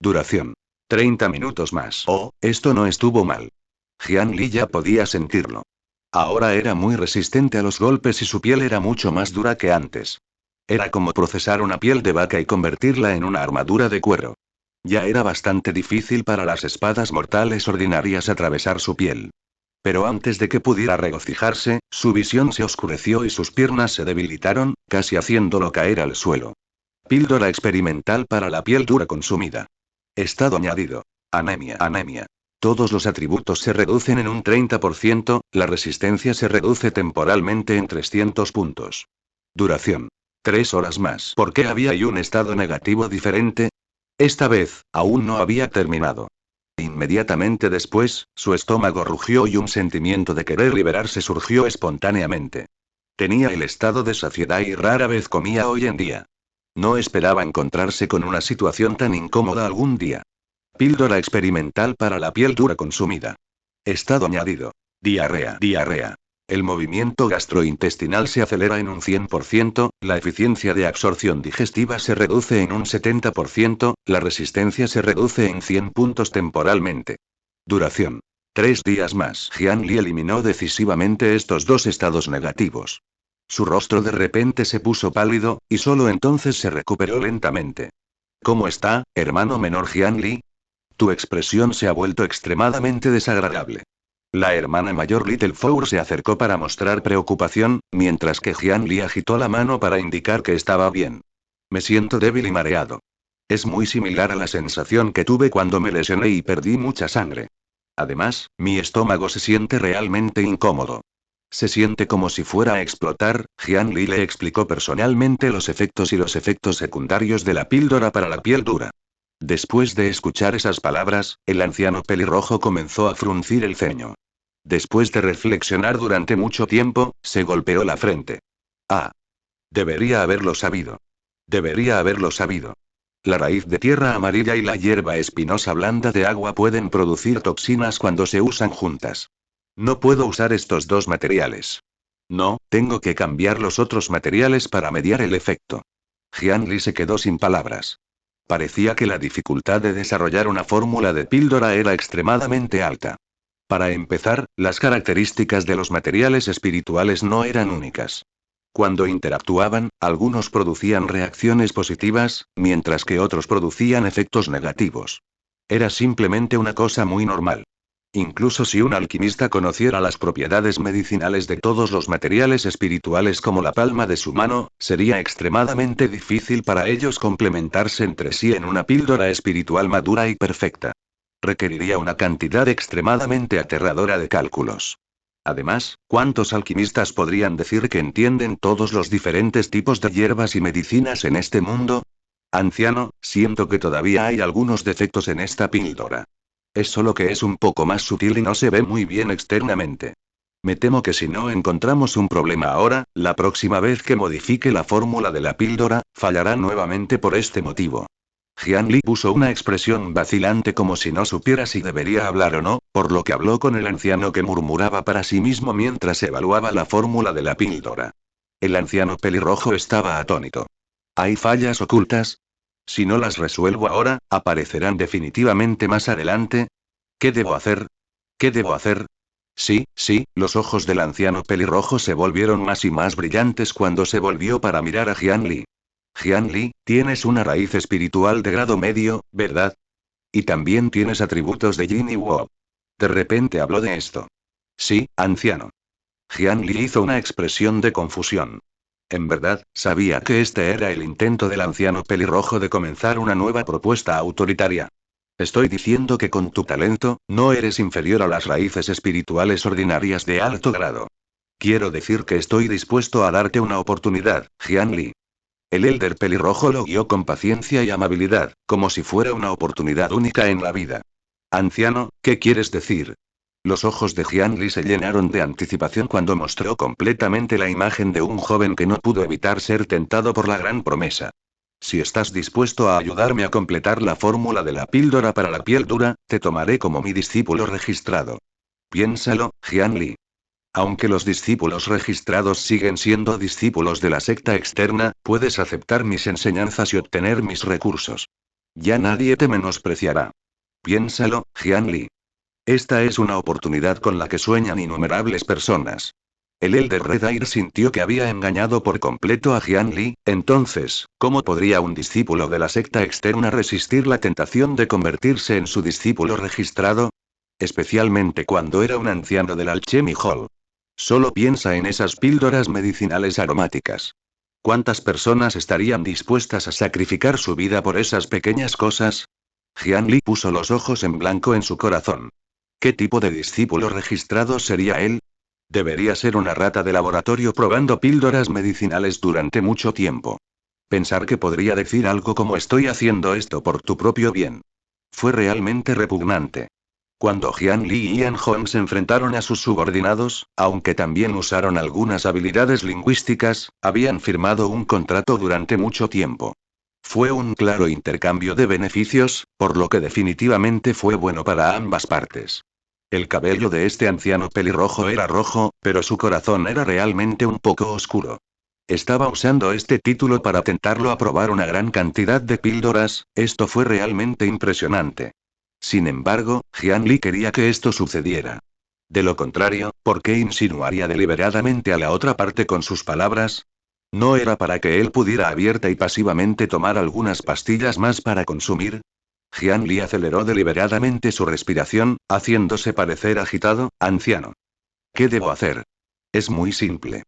Duración. 30 minutos más. Oh, esto no estuvo mal. Jian Li ya podía sentirlo. Ahora era muy resistente a los golpes y su piel era mucho más dura que antes. Era como procesar una piel de vaca y convertirla en una armadura de cuero. Ya era bastante difícil para las espadas mortales ordinarias atravesar su piel. Pero antes de que pudiera regocijarse, su visión se oscureció y sus piernas se debilitaron, casi haciéndolo caer al suelo. Píldora experimental para la piel dura consumida. Estado añadido. Anemia. Anemia. Todos los atributos se reducen en un 30%, la resistencia se reduce temporalmente en 300 puntos. Duración. 3 horas más. ¿Por qué había un estado negativo diferente? Esta vez, aún no había terminado. Inmediatamente después, su estómago rugió y un sentimiento de querer liberarse surgió espontáneamente. Tenía el estado de saciedad y rara vez comía hoy en día. No esperaba encontrarse con una situación tan incómoda algún día. Píldora experimental para la piel dura consumida. Estado añadido. Diarrea. Diarrea. El movimiento gastrointestinal se acelera en un 100%, la eficiencia de absorción digestiva se reduce en un 70%, la resistencia se reduce en 100 puntos temporalmente. Duración. 3 días más. Jian Li eliminó decisivamente estos dos estados negativos. Su rostro de repente se puso pálido, y solo entonces se recuperó lentamente. ¿Cómo está, hermano menor Jian Li? Tu expresión se ha vuelto extremadamente desagradable. La hermana mayor Little Four se acercó para mostrar preocupación, mientras que Jian Li agitó la mano para indicar que estaba bien. Me siento débil y mareado. Es muy similar a la sensación que tuve cuando me lesioné y perdí mucha sangre. Además, mi estómago se siente realmente incómodo. Se siente como si fuera a explotar. Jian Li le explicó personalmente los efectos y los efectos secundarios de la píldora para la piel dura. Después de escuchar esas palabras, el anciano pelirrojo comenzó a fruncir el ceño. Después de reflexionar durante mucho tiempo, se golpeó la frente. Ah. Debería haberlo sabido. Debería haberlo sabido. La raíz de tierra amarilla y la hierba espinosa blanda de agua pueden producir toxinas cuando se usan juntas. No puedo usar estos dos materiales. No, tengo que cambiar los otros materiales para mediar el efecto. Jian Li se quedó sin palabras. Parecía que la dificultad de desarrollar una fórmula de píldora era extremadamente alta. Para empezar, las características de los materiales espirituales no eran únicas. Cuando interactuaban, algunos producían reacciones positivas, mientras que otros producían efectos negativos. Era simplemente una cosa muy normal. Incluso si un alquimista conociera las propiedades medicinales de todos los materiales espirituales como la palma de su mano, sería extremadamente difícil para ellos complementarse entre sí en una píldora espiritual madura y perfecta. Requeriría una cantidad extremadamente aterradora de cálculos. Además, ¿cuántos alquimistas podrían decir que entienden todos los diferentes tipos de hierbas y medicinas en este mundo? Anciano, siento que todavía hay algunos defectos en esta píldora. Es solo que es un poco más sutil y no se ve muy bien externamente. Me temo que si no encontramos un problema ahora, la próxima vez que modifique la fórmula de la píldora, fallará nuevamente por este motivo. Jian Li puso una expresión vacilante como si no supiera si debería hablar o no, por lo que habló con el anciano que murmuraba para sí mismo mientras evaluaba la fórmula de la píldora. El anciano pelirrojo estaba atónito. ¿Hay fallas ocultas? Si no las resuelvo ahora, ¿aparecerán definitivamente más adelante? ¿Qué debo hacer? ¿Qué debo hacer? Sí, sí, los ojos del anciano pelirrojo se volvieron más y más brillantes cuando se volvió para mirar a Jian Li. Jian Li, tienes una raíz espiritual de grado medio, ¿verdad? Y también tienes atributos de Yin y Wo. De repente habló de esto. Sí, anciano. Jian Li hizo una expresión de confusión. En verdad, sabía que este era el intento del anciano pelirrojo de comenzar una nueva propuesta autoritaria. Estoy diciendo que con tu talento, no eres inferior a las raíces espirituales ordinarias de alto grado. Quiero decir que estoy dispuesto a darte una oportunidad, Jian Li. El elder pelirrojo lo guió con paciencia y amabilidad, como si fuera una oportunidad única en la vida. Anciano, ¿qué quieres decir? Los ojos de Jian Li se llenaron de anticipación cuando mostró completamente la imagen de un joven que no pudo evitar ser tentado por la gran promesa. Si estás dispuesto a ayudarme a completar la fórmula de la píldora para la piel dura, te tomaré como mi discípulo registrado. Piénsalo, Jian Li. Aunque los discípulos registrados siguen siendo discípulos de la secta externa, puedes aceptar mis enseñanzas y obtener mis recursos. Ya nadie te menospreciará. Piénsalo, Jian Li. Esta es una oportunidad con la que sueñan innumerables personas. El elder Red Air sintió que había engañado por completo a Jian Li, entonces, ¿cómo podría un discípulo de la secta externa resistir la tentación de convertirse en su discípulo registrado? Especialmente cuando era un anciano del Alchemy Hall. Solo piensa en esas píldoras medicinales aromáticas. ¿Cuántas personas estarían dispuestas a sacrificar su vida por esas pequeñas cosas? Jian Li puso los ojos en blanco en su corazón. ¿Qué tipo de discípulo registrado sería él? Debería ser una rata de laboratorio probando píldoras medicinales durante mucho tiempo. Pensar que podría decir algo como estoy haciendo esto por tu propio bien. Fue realmente repugnante. Cuando Jian Li y Ian Hong se enfrentaron a sus subordinados, aunque también usaron algunas habilidades lingüísticas, habían firmado un contrato durante mucho tiempo. Fue un claro intercambio de beneficios, por lo que definitivamente fue bueno para ambas partes. El cabello de este anciano pelirrojo era rojo, pero su corazón era realmente un poco oscuro. Estaba usando este título para tentarlo a probar una gran cantidad de píldoras, esto fue realmente impresionante. Sin embargo, Jian Li quería que esto sucediera. De lo contrario, ¿por qué insinuaría deliberadamente a la otra parte con sus palabras? ¿No era para que él pudiera abierta y pasivamente tomar algunas pastillas más para consumir? Jian Li aceleró deliberadamente su respiración, haciéndose parecer agitado, anciano. ¿Qué debo hacer? Es muy simple.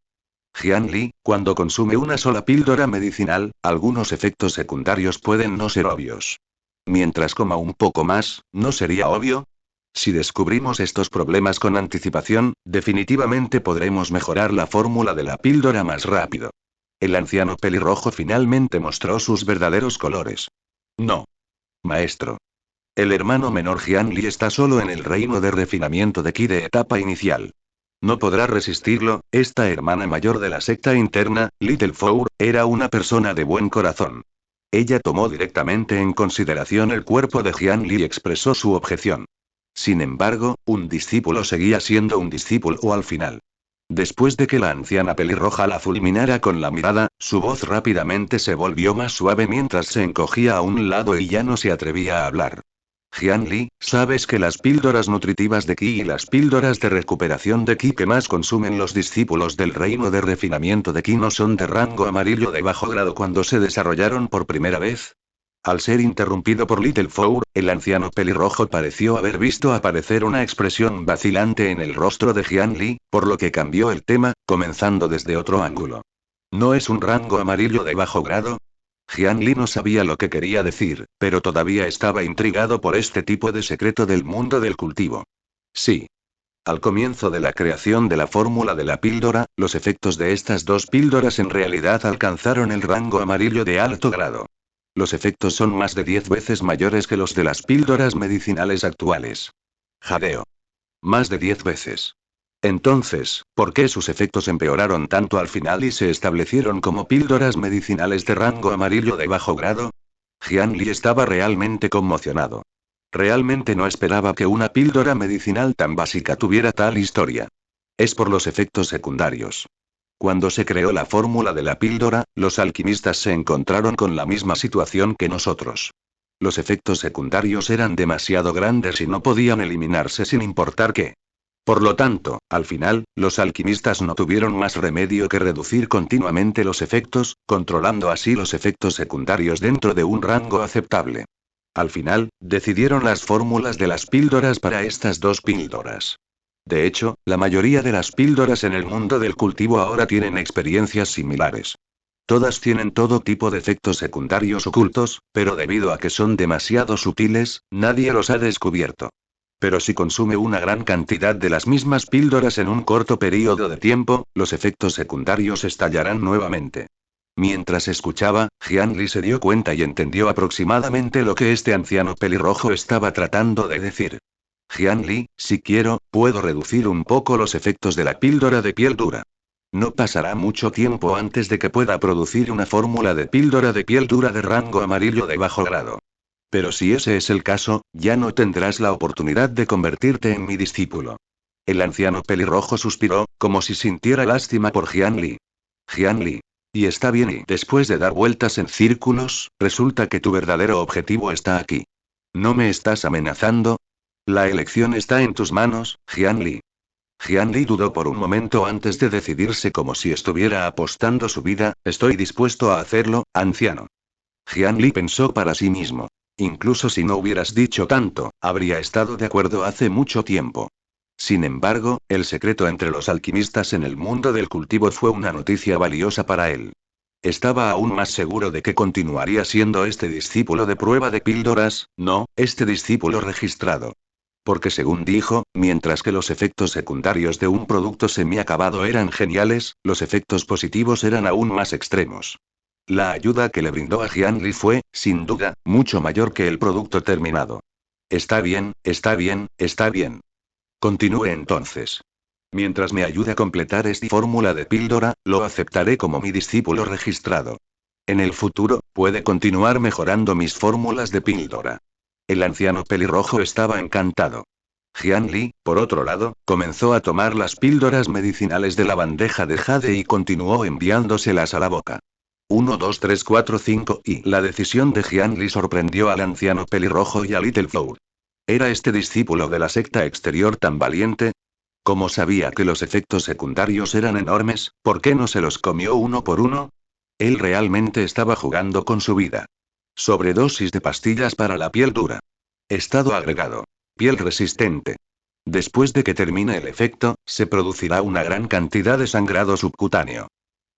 Jian Li, cuando consume una sola píldora medicinal, algunos efectos secundarios pueden no ser obvios. Mientras coma un poco más, ¿no sería obvio? Si descubrimos estos problemas con anticipación, definitivamente podremos mejorar la fórmula de la píldora más rápido. El anciano pelirrojo finalmente mostró sus verdaderos colores. No. Maestro. El hermano menor Jianli está solo en el reino de refinamiento de Qi de etapa inicial. No podrá resistirlo. Esta hermana mayor de la secta interna, Little Four, era una persona de buen corazón. Ella tomó directamente en consideración el cuerpo de Jianli y expresó su objeción. Sin embargo, un discípulo seguía siendo un discípulo al final. Después de que la anciana pelirroja la fulminara con la mirada, su voz rápidamente se volvió más suave mientras se encogía a un lado y ya no se atrevía a hablar. Jianli, sabes que las píldoras nutritivas de Qi y las píldoras de recuperación de Qi que más consumen los discípulos del reino de refinamiento de Qi no son de rango amarillo de bajo grado cuando se desarrollaron por primera vez. Al ser interrumpido por Little Four, el anciano pelirrojo pareció haber visto aparecer una expresión vacilante en el rostro de Jianli, por lo que cambió el tema, comenzando desde otro ángulo. ¿No es un rango amarillo de bajo grado? Jianli no sabía lo que quería decir, pero todavía estaba intrigado por este tipo de secreto del mundo del cultivo. Sí. Al comienzo de la creación de la fórmula de la píldora, los efectos de estas dos píldoras en realidad alcanzaron el rango amarillo de alto grado. Los efectos son más de 10 veces mayores que los de las píldoras medicinales actuales. Jadeo. Más de 10 veces. Entonces, ¿por qué sus efectos empeoraron tanto al final y se establecieron como píldoras medicinales de rango amarillo de bajo grado? Jianli estaba realmente conmocionado. Realmente no esperaba que una píldora medicinal tan básica tuviera tal historia. Es por los efectos secundarios. Cuando se creó la fórmula de la píldora, los alquimistas se encontraron con la misma situación que nosotros. Los efectos secundarios eran demasiado grandes y no podían eliminarse sin importar qué. Por lo tanto, al final, los alquimistas no tuvieron más remedio que reducir continuamente los efectos, controlando así los efectos secundarios dentro de un rango aceptable. Al final, decidieron las fórmulas de las píldoras para estas dos píldoras. De hecho, la mayoría de las píldoras en el mundo del cultivo ahora tienen experiencias similares. Todas tienen todo tipo de efectos secundarios ocultos, pero debido a que son demasiado sutiles, nadie los ha descubierto. Pero si consume una gran cantidad de las mismas píldoras en un corto periodo de tiempo, los efectos secundarios estallarán nuevamente. Mientras escuchaba, Jianli se dio cuenta y entendió aproximadamente lo que este anciano pelirrojo estaba tratando de decir. Jianli, si quiero, puedo reducir un poco los efectos de la píldora de piel dura. No pasará mucho tiempo antes de que pueda producir una fórmula de píldora de piel dura de rango amarillo de bajo grado. Pero si ese es el caso, ya no tendrás la oportunidad de convertirte en mi discípulo. El anciano pelirrojo suspiró, como si sintiera lástima por Jianli. Jianli. Y está bien, y después de dar vueltas en círculos, resulta que tu verdadero objetivo está aquí. ¿No me estás amenazando? La elección está en tus manos, Jianli. Jianli dudó por un momento antes de decidirse como si estuviera apostando su vida. Estoy dispuesto a hacerlo, anciano. Jianli pensó para sí mismo. Incluso si no hubieras dicho tanto, habría estado de acuerdo hace mucho tiempo. Sin embargo, el secreto entre los alquimistas en el mundo del cultivo fue una noticia valiosa para él. Estaba aún más seguro de que continuaría siendo este discípulo de prueba de píldoras, no, este discípulo registrado. Porque según dijo, mientras que los efectos secundarios de un producto semiacabado eran geniales, los efectos positivos eran aún más extremos. La ayuda que le brindó a Jianli fue, sin duda, mucho mayor que el producto terminado. Está bien, está bien, está bien. Continúe entonces. Mientras me ayude a completar esta fórmula de píldora, lo aceptaré como mi discípulo registrado. En el futuro, puede continuar mejorando mis fórmulas de píldora. El anciano pelirrojo estaba encantado. Jianli, por otro lado, comenzó a tomar las píldoras medicinales de la bandeja de jade y continuó enviándoselas a la boca. 1, 2, 3, 4, 5 y la decisión de Jianli sorprendió al anciano pelirrojo y a Little Flower. ¿Era este discípulo de la secta exterior tan valiente? Como sabía que los efectos secundarios eran enormes, ¿por qué no se los comió uno por uno? Él realmente estaba jugando con su vida. Sobredosis de pastillas para la piel dura. Estado agregado. Piel resistente. Después de que termine el efecto, se producirá una gran cantidad de sangrado subcutáneo.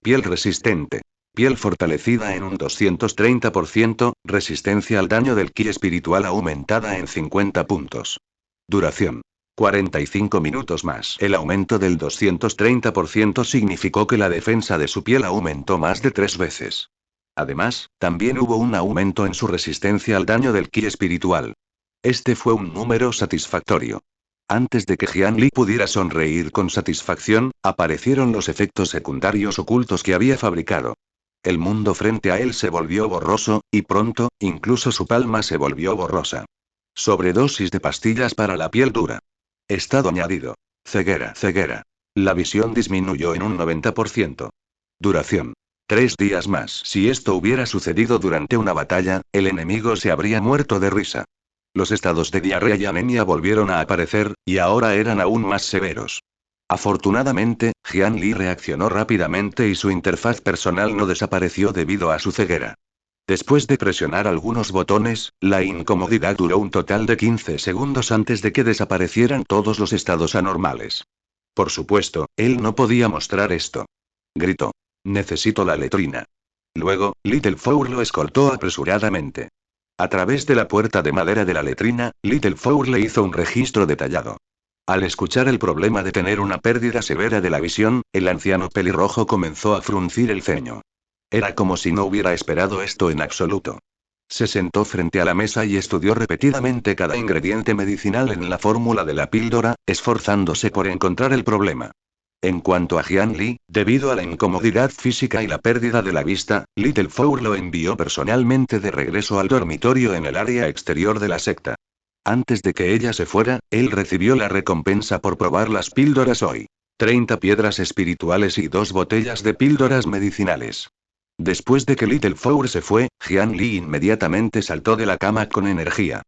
Piel resistente. Piel fortalecida en un 230%, resistencia al daño del ki espiritual aumentada en 50 puntos. Duración. 45 minutos más. El aumento del 230% significó que la defensa de su piel aumentó más de 3 veces. Además, también hubo un aumento en su resistencia al daño del ki espiritual. Este fue un número satisfactorio. Antes de que Jian Li pudiera sonreír con satisfacción, aparecieron los efectos secundarios ocultos que había fabricado. El mundo frente a él se volvió borroso, y pronto, incluso su palma se volvió borrosa. Sobredosis de pastillas para la piel dura. Estado añadido. Ceguera, ceguera. La visión disminuyó en un 90%. Duración. 3 días más. Si esto hubiera sucedido durante una batalla, el enemigo se habría muerto de risa. Los estados de diarrea y anemia volvieron a aparecer, y ahora eran aún más severos. Afortunadamente, Jian Li reaccionó rápidamente y su interfaz personal no desapareció debido a su ceguera. Después de presionar algunos botones, la incomodidad duró un total de 15 segundos antes de que desaparecieran todos los estados anormales. Por supuesto, él no podía mostrar esto. Gritó. Necesito la letrina. Luego, Little Four lo escoltó apresuradamente. A través de la puerta de madera de la letrina, Little Four le hizo un registro detallado. Al escuchar el problema de tener una pérdida severa de la visión, el anciano pelirrojo comenzó a fruncir el ceño. Era como si no hubiera esperado esto en absoluto. Se sentó frente a la mesa y estudió repetidamente cada ingrediente medicinal en la fórmula de la píldora, esforzándose por encontrar el problema. En cuanto a Jian Li, debido a la incomodidad física y la pérdida de la vista, Little Four lo envió personalmente de regreso al dormitorio en el área exterior de la secta. Antes de que ella se fuera, él recibió la recompensa por probar las píldoras hoy. 30 piedras espirituales y 2 botellas de píldoras medicinales. Después de que Little Four se fue, Jian Li inmediatamente saltó de la cama con energía.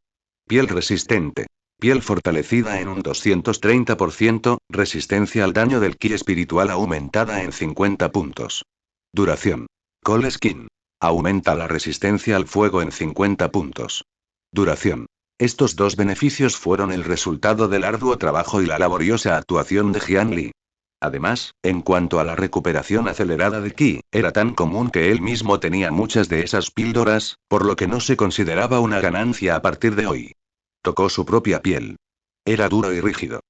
Piel resistente. Piel fortalecida en un 230%, resistencia al daño del ki espiritual aumentada en 50 puntos. Duración. Cold Skin. Aumenta la resistencia al fuego en 50 puntos. Duración. Estos dos beneficios fueron el resultado del arduo trabajo y la laboriosa actuación de Jian Li. Además, en cuanto a la recuperación acelerada de ki, era tan común que él mismo tenía muchas de esas píldoras, por lo que no se consideraba una ganancia a partir de hoy. Tocó su propia piel. Era duro y rígido.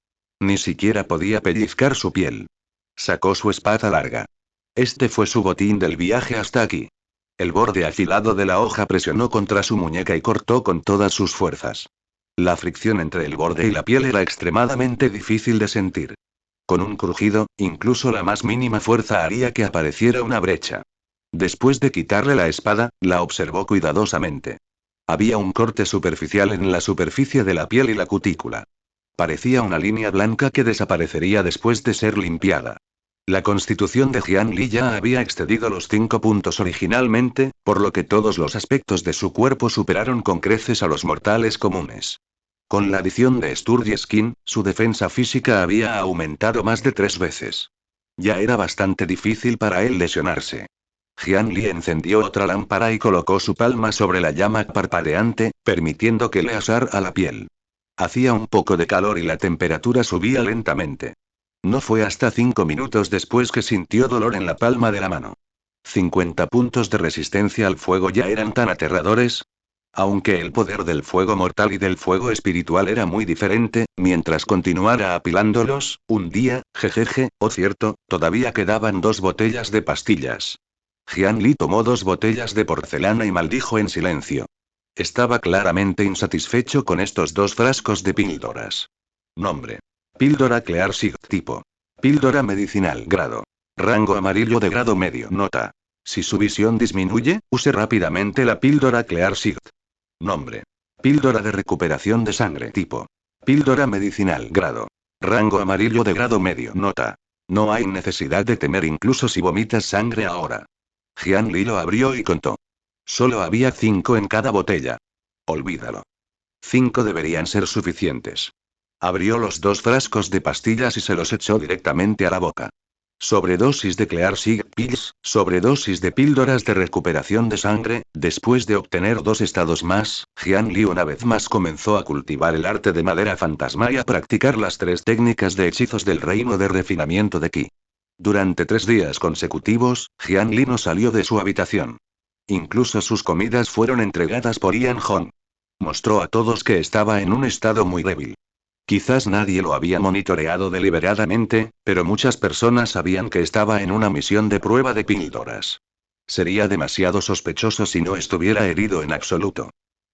Ni siquiera podía pellizcar su piel. Sacó su espada larga. Este fue su botín del viaje hasta aquí. El borde afilado de la hoja presionó contra su muñeca y cortó con todas sus fuerzas. La fricción entre el borde y la piel era extremadamente difícil de sentir. Con un crujido, incluso la más mínima fuerza haría que apareciera una brecha. Después de quitarle la espada, la observó cuidadosamente. Había un corte superficial en la superficie de la piel y la cutícula. Parecía una línea blanca que desaparecería después de ser limpiada. La constitución de Jian Li ya había excedido los 5 puntos originalmente, por lo que todos los aspectos de su cuerpo superaron con creces a los mortales comunes. Con la adición de Sturdy Skin, su defensa física había aumentado más de 3 veces. Ya era bastante difícil para él lesionarse. Jian Li encendió otra lámpara y colocó su palma sobre la llama parpadeante, permitiendo que le asara la piel. Hacía un poco de calor y la temperatura subía lentamente. No fue hasta 5 minutos después que sintió dolor en la palma de la mano. 50 puntos de resistencia al fuego ya eran tan aterradores. Aunque el poder del fuego mortal y del fuego espiritual era muy diferente, mientras continuara apilándolos, un día, jejeje, cierto, todavía quedaban 2 botellas de pastillas. Jian Li tomó 2 botellas de porcelana y maldijo en silencio. Estaba claramente insatisfecho con estos 2 frascos de píldoras. Nombre. Píldora Clear Sig tipo. Píldora medicinal grado. Rango amarillo de grado medio. Nota. Si su visión disminuye, use rápidamente la píldora Clear Sig. Nombre. Píldora de recuperación de sangre tipo. Píldora medicinal grado. Rango amarillo de grado medio. Nota. No hay necesidad de temer incluso si vomitas sangre ahora. Jian Li lo abrió y contó. Solo había 5 en cada botella. Olvídalo. 5 deberían ser suficientes. Abrió los 2 frascos de pastillas y se los echó directamente a la boca. Sobredosis de Clear Sig Pills, sobredosis de píldoras de recuperación de sangre. Después de obtener 2 estados más, Jian Li una vez más comenzó a cultivar el arte de madera fantasma y a practicar las 3 técnicas de hechizos del reino de refinamiento de Ki. Durante 3 días consecutivos, Jian Li no salió de su habitación. Incluso sus comidas fueron entregadas por Ian Hong. Mostró a todos que estaba en un estado muy débil. Quizás nadie lo había monitoreado deliberadamente, pero muchas personas sabían que estaba en una misión de prueba de píldoras. Sería demasiado sospechoso si no estuviera herido en absoluto.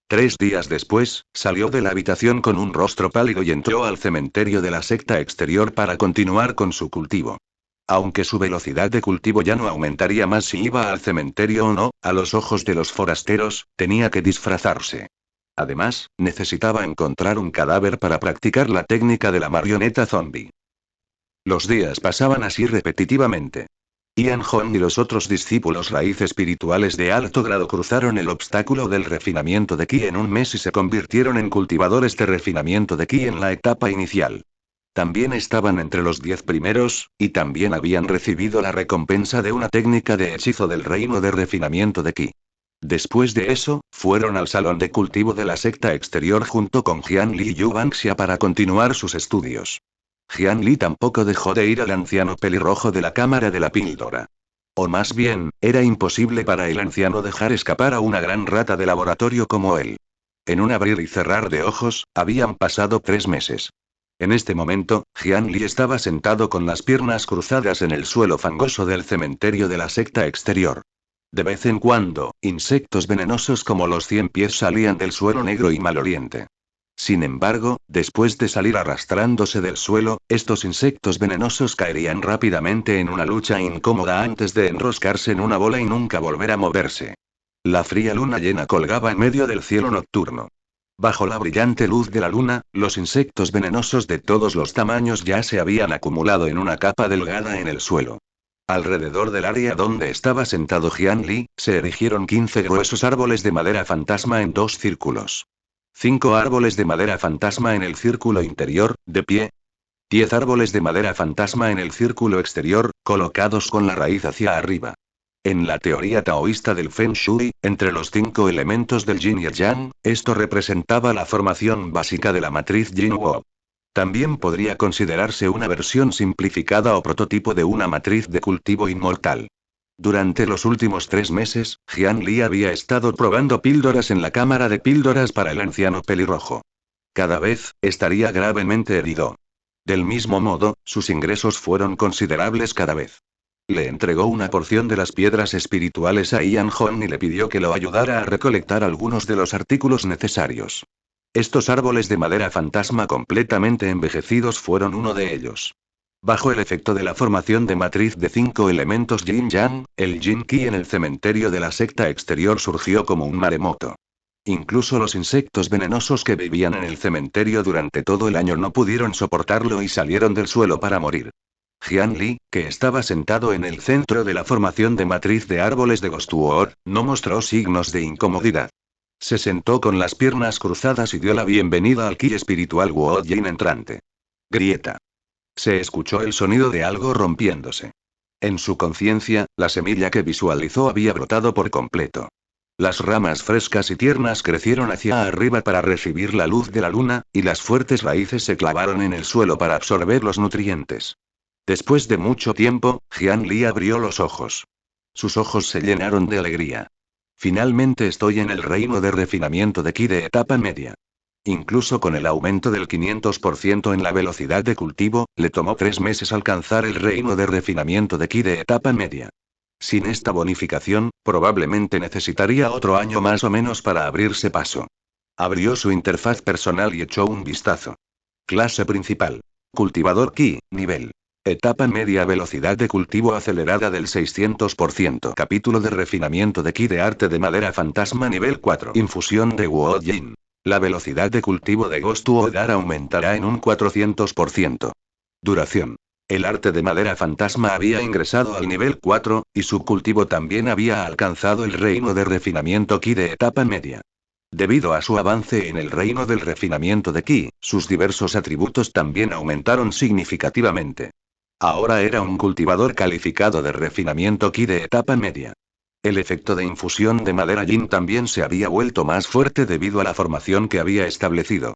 3 días después, salió de la habitación con un rostro pálido y entró al cementerio de la secta exterior para continuar con su cultivo. Aunque su velocidad de cultivo ya no aumentaría más si iba al cementerio o no, a los ojos de los forasteros, tenía que disfrazarse. Además, necesitaba encontrar un cadáver para practicar la técnica de la marioneta zombie. Los días pasaban así repetitivamente. Ian Hong y los otros discípulos raíz espirituales de alto grado cruzaron el obstáculo del refinamiento de Ki en un mes y se convirtieron en cultivadores de refinamiento de Ki en la etapa inicial. También estaban entre los 10 primeros, y también habían recibido la recompensa de una técnica de hechizo del reino de refinamiento de Ki. Después de eso, fueron al salón de cultivo de la secta exterior junto con Jian Li y Yu Bangxia para continuar sus estudios. Jian Li tampoco dejó de ir al anciano pelirrojo de la cámara de la píldora. O más bien, era imposible para el anciano dejar escapar a una gran rata de laboratorio como él. En un abrir y cerrar de ojos, habían pasado 3 meses. En este momento, Jian Li estaba sentado con las piernas cruzadas en el suelo fangoso del cementerio de la secta exterior. De vez en cuando, insectos venenosos como los 100 pies salían del suelo negro y maloliente. Sin embargo, después de salir arrastrándose del suelo, estos insectos venenosos caerían rápidamente en una lucha incómoda antes de enroscarse en una bola y nunca volver a moverse. La fría luna llena colgaba en medio del cielo nocturno. Bajo la brillante luz de la luna, los insectos venenosos de todos los tamaños ya se habían acumulado en una capa delgada en el suelo. Alrededor del área donde estaba sentado Jian Li, se erigieron 15 gruesos árboles de madera fantasma en 2 círculos. 5 árboles de madera fantasma en el círculo interior, de pie. 10 árboles de madera fantasma en el círculo exterior, colocados con la raíz hacia arriba. En la teoría taoísta del Feng Shui, entre los 5 elementos del Yin y el Yang, esto representaba la formación básica de la matriz Yin-Wo. También podría considerarse una versión simplificada o prototipo de una matriz de cultivo inmortal. Durante los últimos 3 meses, Jian Li había estado probando píldoras en la cámara de píldoras para el anciano pelirrojo. Cada vez, estaría gravemente herido. Del mismo modo, sus ingresos fueron considerables cada vez. Le entregó una porción de las piedras espirituales a Ian Hong y le pidió que lo ayudara a recolectar algunos de los artículos necesarios. Estos árboles de madera fantasma completamente envejecidos fueron uno de ellos. Bajo el efecto de la formación de matriz de 5 elementos Yin-Yang, el Yin-Qi en el cementerio de la secta exterior surgió como un maremoto. Incluso los insectos venenosos que vivían en el cementerio durante todo el año no pudieron soportarlo y salieron del suelo para morir. Jian Li, que estaba sentado en el centro de la formación de matriz de árboles de Gostuor, no mostró signos de incomodidad. Se sentó con las piernas cruzadas y dio la bienvenida al Qi espiritual Guo Yin entrante. Grieta. Se escuchó el sonido de algo rompiéndose. En su conciencia, la semilla que visualizó había brotado por completo. Las ramas frescas y tiernas crecieron hacia arriba para recibir la luz de la luna, y las fuertes raíces se clavaron en el suelo para absorber los nutrientes. Después de mucho tiempo, Jian Li abrió los ojos. Sus ojos se llenaron de alegría. Finalmente estoy en el reino de refinamiento de Qi de etapa media. Incluso con el aumento del 500% en la velocidad de cultivo, le tomó 3 meses alcanzar el reino de refinamiento de Qi de etapa media. Sin esta bonificación, probablemente necesitaría otro año más o menos para abrirse paso. Abrió su interfaz personal y echó un vistazo. Clase principal. Cultivador Qi, nivel. Etapa media, velocidad de cultivo acelerada del 600%. Capítulo de refinamiento de Qi de arte de madera fantasma nivel 4. Infusión de Guo Yin. La velocidad de cultivo de Ghost Odar aumentará en un 400%. Duración. El arte de madera fantasma había ingresado al nivel 4, y su cultivo también había alcanzado el reino de refinamiento Qi de etapa media. Debido a su avance en el reino del refinamiento de Qi, sus diversos atributos también aumentaron significativamente. Ahora era un cultivador calificado de refinamiento Qi de etapa media. El efecto de infusión de madera Yin también se había vuelto más fuerte debido a la formación que había establecido.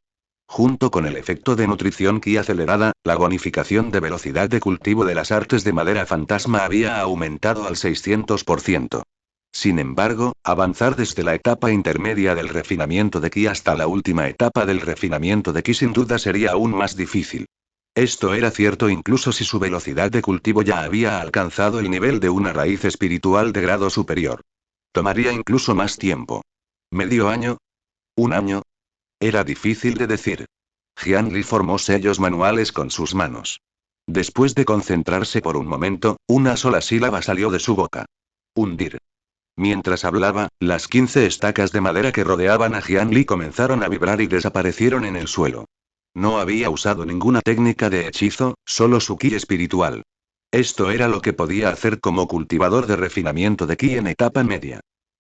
Junto con el efecto de nutrición Qi acelerada, la bonificación de velocidad de cultivo de las artes de madera fantasma había aumentado al 600%. Sin embargo, avanzar desde la etapa intermedia del refinamiento de Ki hasta la última etapa del refinamiento de Ki sin duda sería aún más difícil. Esto era cierto incluso si su velocidad de cultivo ya había alcanzado el nivel de una raíz espiritual de grado superior. Tomaría incluso más tiempo. ¿Medio año? ¿Un año? Era difícil de decir. Jian Li formó sellos manuales con sus manos. Después de concentrarse por un momento, una sola sílaba salió de su boca. Hundir. Mientras hablaba, las 15 estacas de madera que rodeaban a Jian Li comenzaron a vibrar y desaparecieron en el suelo. No había usado ninguna técnica de hechizo, solo su ki espiritual. Esto era lo que podía hacer como cultivador de refinamiento de ki en etapa media.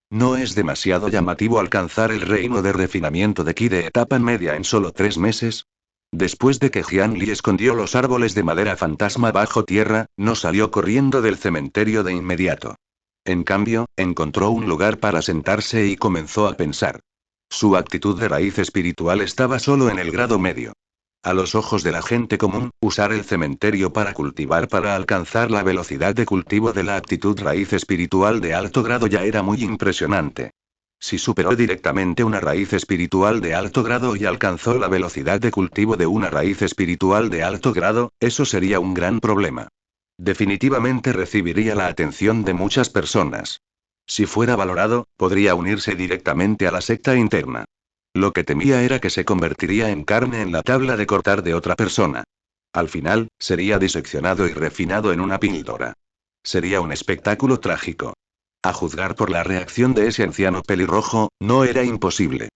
¿No es demasiado llamativo alcanzar el reino de refinamiento de ki de etapa media en solo 3 meses? Después de que Jian Li escondió los árboles de madera fantasma bajo tierra, no salió corriendo del cementerio de inmediato. En cambio, encontró un lugar para sentarse y comenzó a pensar. Su actitud de raíz espiritual estaba solo en el grado medio. A los ojos de la gente común, usar el cementerio para cultivar para alcanzar la velocidad de cultivo de la actitud raíz espiritual de alto grado ya era muy impresionante. Si superó directamente una raíz espiritual de alto grado y alcanzó la velocidad de cultivo de una raíz espiritual de alto grado, eso sería un gran problema. Definitivamente recibiría la atención de muchas personas. Si fuera valorado, podría unirse directamente a la secta interna. Lo que temía era que se convertiría en carne en la tabla de cortar de otra persona. Al final, sería diseccionado y refinado en una píldora. Sería un espectáculo trágico. A juzgar por la reacción de ese anciano pelirrojo, no era imposible.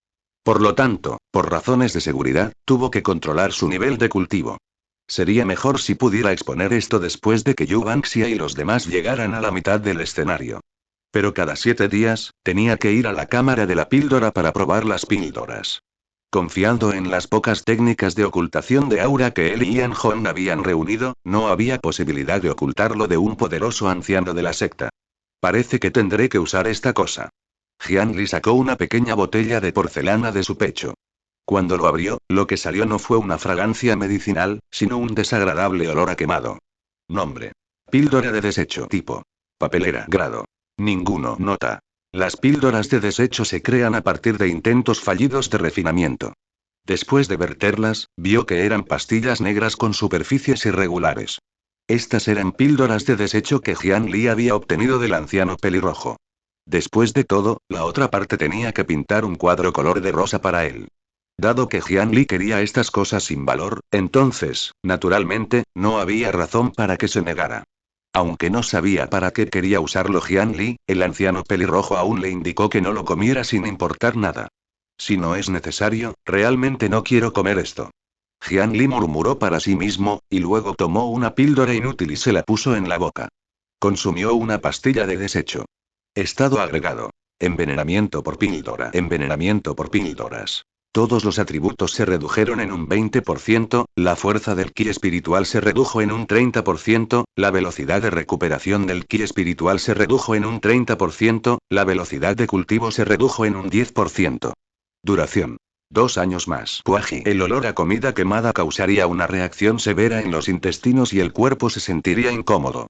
Por lo tanto, por razones de seguridad, tuvo que controlar su nivel de cultivo. Sería mejor si pudiera exponer esto después de que Yu Bangxia y los demás llegaran a la mitad del escenario. Pero cada 7 días, tenía que ir a la cámara de la píldora para probar las píldoras. Confiando en las pocas técnicas de ocultación de aura que él y Ian Hong habían reunido, no había posibilidad de ocultarlo de un poderoso anciano de la secta. Parece que tendré que usar esta cosa. Jian Li sacó una pequeña botella de porcelana de su pecho. Cuando lo abrió, lo que salió no fue una fragancia medicinal, sino un desagradable olor a quemado. Nombre. Píldora de desecho tipo. Papelera. Grado. Ninguno. Nota. Las píldoras de desecho se crean a partir de intentos fallidos de refinamiento. Después de verterlas, vio que eran pastillas negras con superficies irregulares. Estas eran píldoras de desecho que Jian Li había obtenido del anciano pelirrojo. Después de todo, la otra parte tenía que pintar un cuadro color de rosa para él. Dado que Jian Li quería estas cosas sin valor, entonces, naturalmente, no había razón para que se negara. Aunque no sabía para qué quería usarlo Jian Li, el anciano pelirrojo aún le indicó que no lo comiera sin importar nada. Si no es necesario, realmente no quiero comer esto. Jian Li murmuró para sí mismo, y luego tomó una píldora inútil y se la puso en la boca. Consumió una pastilla de desecho. Estado agregado. Envenenamiento por píldora. Envenenamiento por píldoras. Todos los atributos se redujeron en un 20%, la fuerza del ki espiritual se redujo en un 30%, la velocidad de recuperación del ki espiritual se redujo en un 30%, la velocidad de cultivo se redujo en un 10%. Duración. 2 años más. Puaji. El olor a comida quemada causaría una reacción severa en los intestinos y el cuerpo se sentiría incómodo.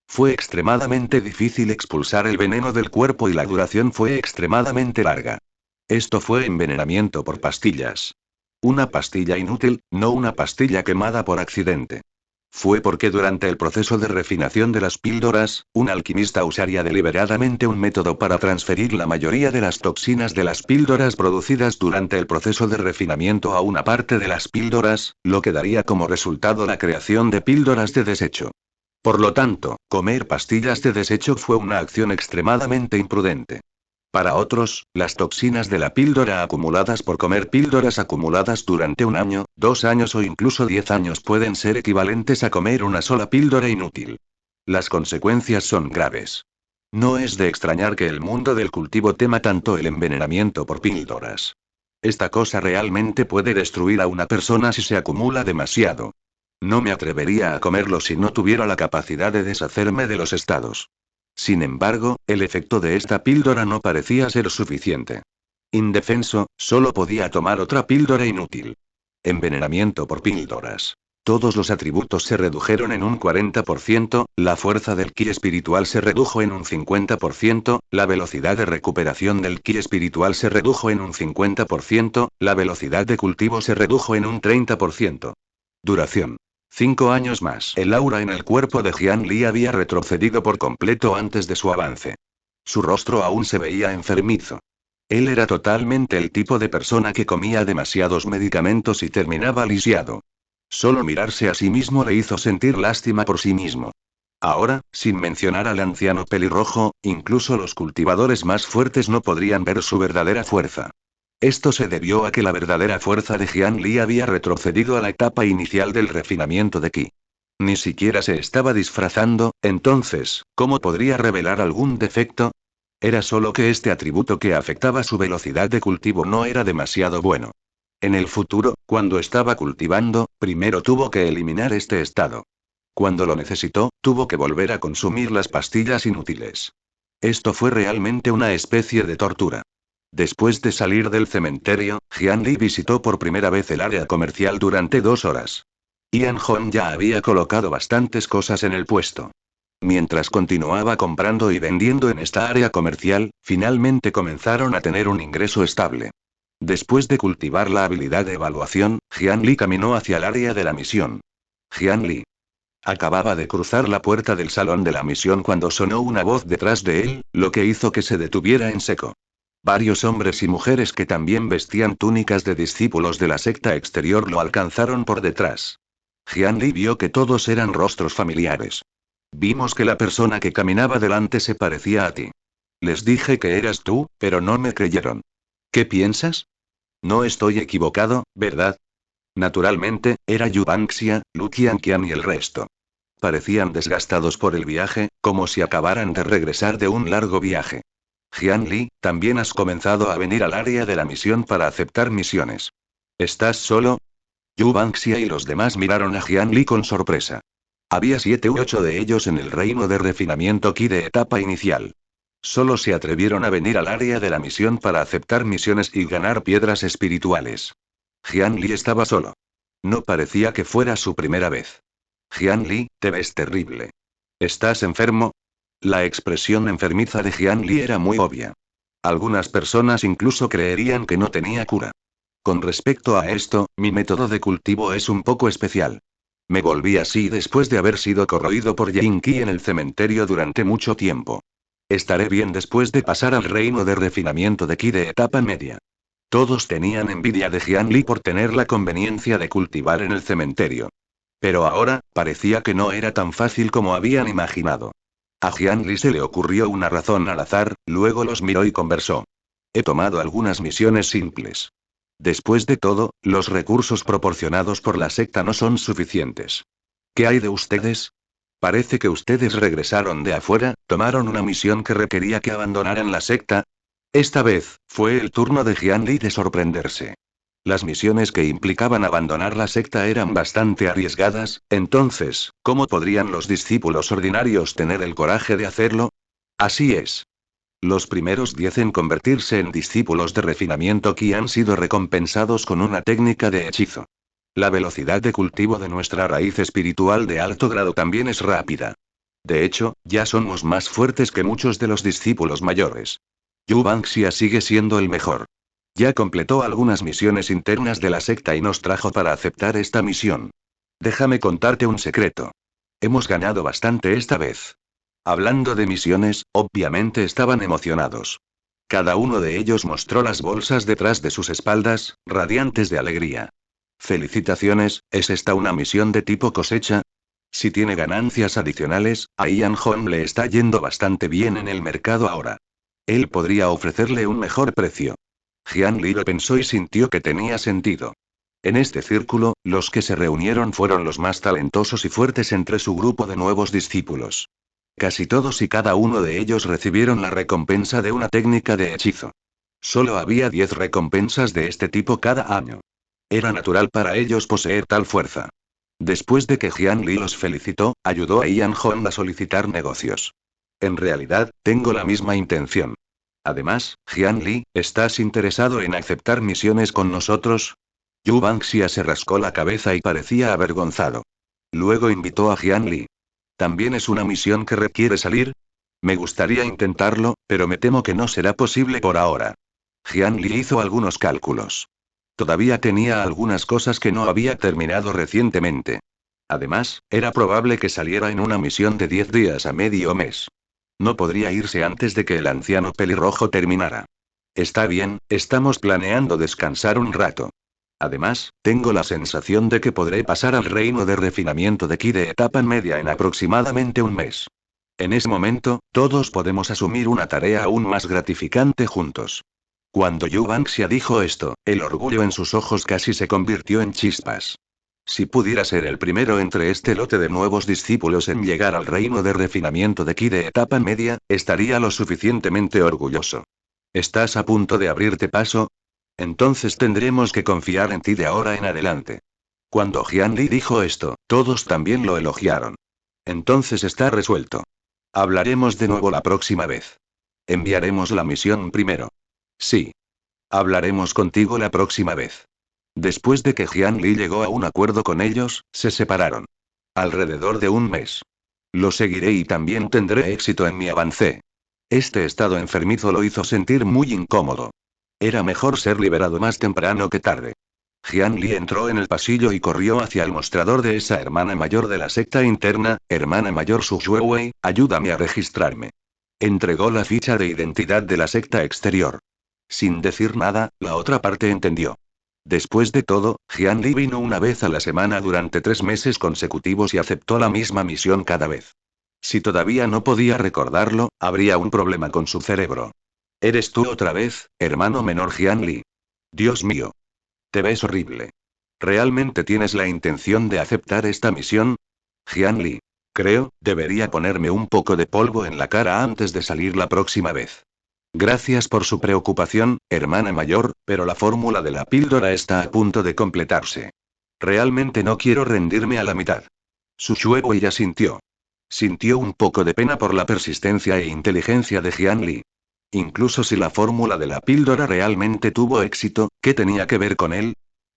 Fue extremadamente difícil expulsar el veneno del cuerpo y la duración fue extremadamente larga. Esto fue envenenamiento por pastillas. Una pastilla inútil, no una pastilla quemada por accidente. Fue porque durante el proceso de refinación de las píldoras, un alquimista usaría deliberadamente un método para transferir la mayoría de las toxinas de las píldoras producidas durante el proceso de refinamiento a una parte de las píldoras, lo que daría como resultado la creación de píldoras de desecho. Por lo tanto, comer pastillas de desecho fue una acción extremadamente imprudente. Para otros, las toxinas de la píldora acumuladas por comer píldoras acumuladas durante 1 año, 2 años o incluso 10 años pueden ser equivalentes a comer una sola píldora inútil. Las consecuencias son graves. No es de extrañar que el mundo del cultivo tema tanto el envenenamiento por píldoras. Esta cosa realmente puede destruir a una persona si se acumula demasiado. No me atrevería a comerlo si no tuviera la capacidad de deshacerme de los estados. Sin embargo, el efecto de esta píldora no parecía ser suficiente. Indefenso, solo podía tomar otra píldora inútil. Envenenamiento por píldoras. Todos los atributos se redujeron en un 40%, la fuerza del ki espiritual se redujo en un 50%, la velocidad de recuperación del ki espiritual se redujo en un 50%, la velocidad de cultivo se redujo en un 30%. Duración. 5 años más. El aura en el cuerpo de Jian Li había retrocedido por completo antes de su avance. Su rostro aún se veía enfermizo. Él era totalmente el tipo de persona que comía demasiados medicamentos y terminaba lisiado. Solo mirarse a sí mismo le hizo sentir lástima por sí mismo. Ahora, sin mencionar al anciano pelirrojo, incluso los cultivadores más fuertes no podrían ver su verdadera fuerza. Esto se debió a que la verdadera fuerza de Jian Li había retrocedido a la etapa inicial del refinamiento de Qi. Ni siquiera se estaba disfrazando, entonces, ¿cómo podría revelar algún defecto? Era solo que este atributo que afectaba su velocidad de cultivo no era demasiado bueno. En el futuro, cuando estaba cultivando, primero tuvo que eliminar este estado. Cuando lo necesitó, tuvo que volver a consumir las pastillas inútiles. Esto fue realmente una especie de tortura. Después de salir del cementerio, Jian Li visitó por primera vez el área comercial durante 2 horas. Ian Hong ya había colocado bastantes cosas en el puesto. Mientras continuaba comprando y vendiendo en esta área comercial, finalmente comenzaron a tener un ingreso estable. Después de cultivar la habilidad de evaluación, Jian Li caminó hacia el área de la misión. Jian Li. Acababa de cruzar la puerta del salón de la misión cuando sonó una voz detrás de él, lo que hizo que se detuviera en seco. Varios hombres y mujeres que también vestían túnicas de discípulos de la secta exterior lo alcanzaron por detrás. Jian Li vio que todos eran rostros familiares. Vimos que la persona que caminaba delante se parecía a ti. Les dije que eras tú, pero no me creyeron. ¿Qué piensas? No estoy equivocado, ¿verdad? Naturalmente, era Yu Bangxia, Lu Qianqian y el resto. Parecían desgastados por el viaje, como si acabaran de regresar de un largo viaje. Jian Li, también has comenzado a venir al área de la misión para aceptar misiones. ¿Estás solo? Yu Bangxia y los demás miraron a Jian Li con sorpresa. Había 7 u 8 de ellos en el reino de refinamiento Qi de etapa inicial. Solo se atrevieron a venir al área de la misión para aceptar misiones y ganar piedras espirituales. Jian Li estaba solo. No parecía que fuera su primera vez. Jian Li, te ves terrible. ¿Estás enfermo? La expresión enfermiza de Jian Li era muy obvia. Algunas personas incluso creerían que no tenía cura. Con respecto a esto, mi método de cultivo es un poco especial. Me volví así después de haber sido corroído por Yin Qi en el cementerio durante mucho tiempo. Estaré bien después de pasar al reino de refinamiento de Qi de etapa media. Todos tenían envidia de Jian Li por tener la conveniencia de cultivar en el cementerio. Pero ahora, parecía que no era tan fácil como habían imaginado. A Jian Li se le ocurrió una razón al azar, luego los miró y conversó. He tomado algunas misiones simples. Después de todo, los recursos proporcionados por la secta no son suficientes. ¿Qué hay de ustedes? Parece que ustedes regresaron de afuera, tomaron una misión que requería que abandonaran la secta. Esta vez, fue el turno de Jian Li de sorprenderse. Las misiones que implicaban abandonar la secta eran bastante arriesgadas, entonces, ¿cómo podrían los discípulos ordinarios tener el coraje de hacerlo? Así es. Los primeros 10 en convertirse en discípulos de refinamiento Qi han sido recompensados con una técnica de hechizo. La velocidad de cultivo de nuestra raíz espiritual de alto grado también es rápida. De hecho, ya somos más fuertes que muchos de los discípulos mayores. Yu Bangxia sigue siendo el mejor. Ya completó algunas misiones internas de la secta y nos trajo para aceptar esta misión. Déjame contarte un secreto. Hemos ganado bastante esta vez. Hablando de misiones, obviamente estaban emocionados. Cada uno de ellos mostró las bolsas detrás de sus espaldas, radiantes de alegría. Felicitaciones, ¿es esta una misión de tipo cosecha? Si tiene ganancias adicionales, a Ian Hong le está yendo bastante bien en el mercado ahora. Él podría ofrecerle un mejor precio. Jian Li lo pensó y sintió que tenía sentido. En este círculo, los que se reunieron fueron los más talentosos y fuertes entre su grupo de nuevos discípulos. Casi todos y cada uno de ellos recibieron la recompensa de una técnica de hechizo. Solo había 10 recompensas de este tipo cada año. Era natural para ellos poseer tal fuerza. Después de que Jian Li los felicitó, ayudó a Ian Hong a solicitar negocios. En realidad, tengo la misma intención. Además, Jian Li, ¿estás interesado en aceptar misiones con nosotros? Yu Bangxia se rascó la cabeza y parecía avergonzado. Luego invitó a Jian Li. ¿También es una misión que requiere salir? Me gustaría intentarlo, pero me temo que no será posible por ahora. Jian Li hizo algunos cálculos. Todavía tenía algunas cosas que no había terminado recientemente. Además, era probable que saliera en una misión de 10 días a medio mes. No podría irse antes de que el anciano pelirrojo terminara. Está bien, estamos planeando descansar un rato. Además, tengo la sensación de que podré pasar al reino de refinamiento de Ki de etapa media en aproximadamente un mes. En ese momento, todos podemos asumir una tarea aún más gratificante juntos. Cuando Yu Bangxia dijo esto, el orgullo en sus ojos casi se convirtió en chispas. Si pudiera ser el primero entre este lote de nuevos discípulos en llegar al reino de refinamiento de Ki de etapa media, estaría lo suficientemente orgulloso. ¿Estás a punto de abrirte paso? Entonces tendremos que confiar en ti de ahora en adelante. Cuando Jian Li dijo esto, todos también lo elogiaron. Entonces está resuelto. Hablaremos de nuevo la próxima vez. Enviaremos la misión primero. Sí. Hablaremos contigo la próxima vez. Después de que Jian Li llegó a un acuerdo con ellos, se separaron. Alrededor de un mes. Lo seguiré y también tendré éxito en mi avance. Este estado enfermizo lo hizo sentir muy incómodo. Era mejor ser liberado más temprano que tarde. Jian Li entró en el pasillo y corrió hacia el mostrador de esa hermana mayor de la secta interna. Hermana mayor Su Shuewei, ayúdame a registrarme. Entregó la ficha de identidad de la secta exterior. Sin decir nada, la otra parte entendió. Después de todo, Jian Li vino una vez a la semana durante 3 meses consecutivos y aceptó la misma misión cada vez. Si todavía no podía recordarlo, habría un problema con su cerebro. ¿Eres tú otra vez, hermano menor Jian Li? Dios mío. Te ves horrible. ¿Realmente tienes la intención de aceptar esta misión? Jian Li. Creo, debería ponerme un poco de polvo en la cara antes de salir la próxima vez. Gracias por su preocupación, hermana mayor, pero la fórmula de la píldora está a punto de completarse. Realmente no quiero rendirme a la mitad. Su Shuewei ya sintió. Sintió un poco de pena por la persistencia e inteligencia de Jian Li. Incluso si la fórmula de la píldora realmente tuvo éxito, ¿qué tenía que ver con él?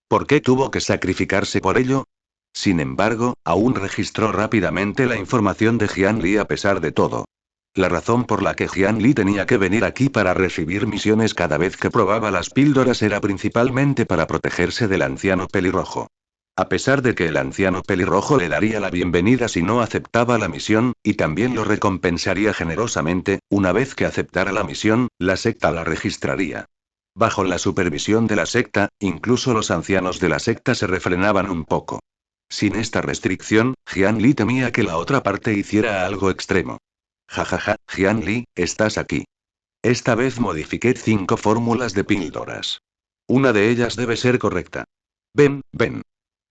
¿Por qué tuvo que sacrificarse por ello? Sin embargo, aún registró rápidamente la información de Jian Li a pesar de todo. La razón por la que Jian Li tenía que venir aquí para recibir misiones cada vez que probaba las píldoras era principalmente para protegerse del anciano pelirrojo. A pesar de que el anciano pelirrojo le daría la bienvenida si no aceptaba la misión, y también lo recompensaría generosamente, una vez que aceptara la misión, la secta la registraría. Bajo la supervisión de la secta, incluso los ancianos de la secta se refrenaban un poco. Sin esta restricción, Jian Li temía que la otra parte hiciera algo extremo. Jajaja, Jian Li, estás aquí. Esta vez modifiqué 5 fórmulas de píldoras. Una de ellas debe ser correcta. Ven, ven.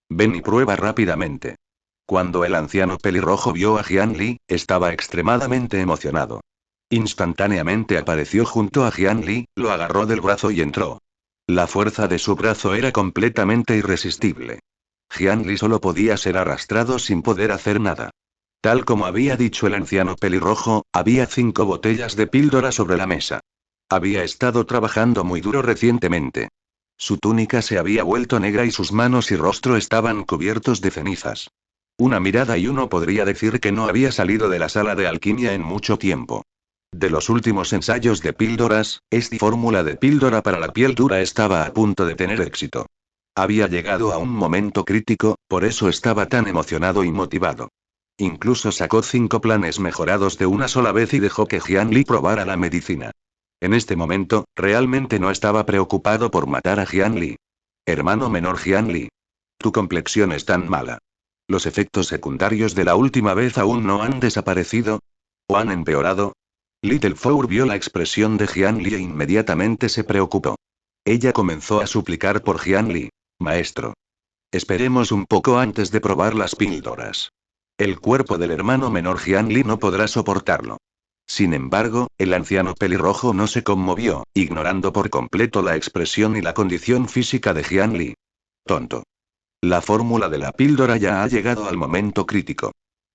Ven y prueba rápidamente. Cuando el anciano pelirrojo vio a Jian Li, estaba extremadamente emocionado. Instantáneamente apareció junto a Jian Li, lo agarró del brazo y entró. La fuerza de su brazo era completamente irresistible. Jian Li solo podía ser arrastrado sin poder hacer nada. Tal como había dicho el anciano pelirrojo, había 5 botellas de píldora sobre la mesa. Había estado trabajando muy duro recientemente. Su túnica se había vuelto negra y sus manos y rostro estaban cubiertos de cenizas. Una mirada y uno podría decir que no había salido de la sala de alquimia en mucho tiempo. De los últimos ensayos de píldoras, esta fórmula de píldora para la piel dura estaba a punto de tener éxito. Había llegado a un momento crítico, por eso estaba tan emocionado y motivado. Incluso sacó 5 planes mejorados de una sola vez y dejó que Jian Li probara la medicina. En este momento, realmente no estaba preocupado por matar a Jian Li. Hermano menor Jian Li. Tu complexión es tan mala. ¿Los efectos secundarios de la última vez aún no han desaparecido? ¿O han empeorado? Little Four vio la expresión de Jian Li e inmediatamente se preocupó. Ella comenzó a suplicar por Jian Li. Maestro. Esperemos un poco antes de probar las píldoras. El cuerpo del hermano menor Jian Li no podrá soportarlo. Sin embargo, el anciano pelirrojo no se conmovió, ignorando por completo la expresión y la condición física de Jian Li. Tonto. La fórmula de la píldora ya ha llegado al momento crítico.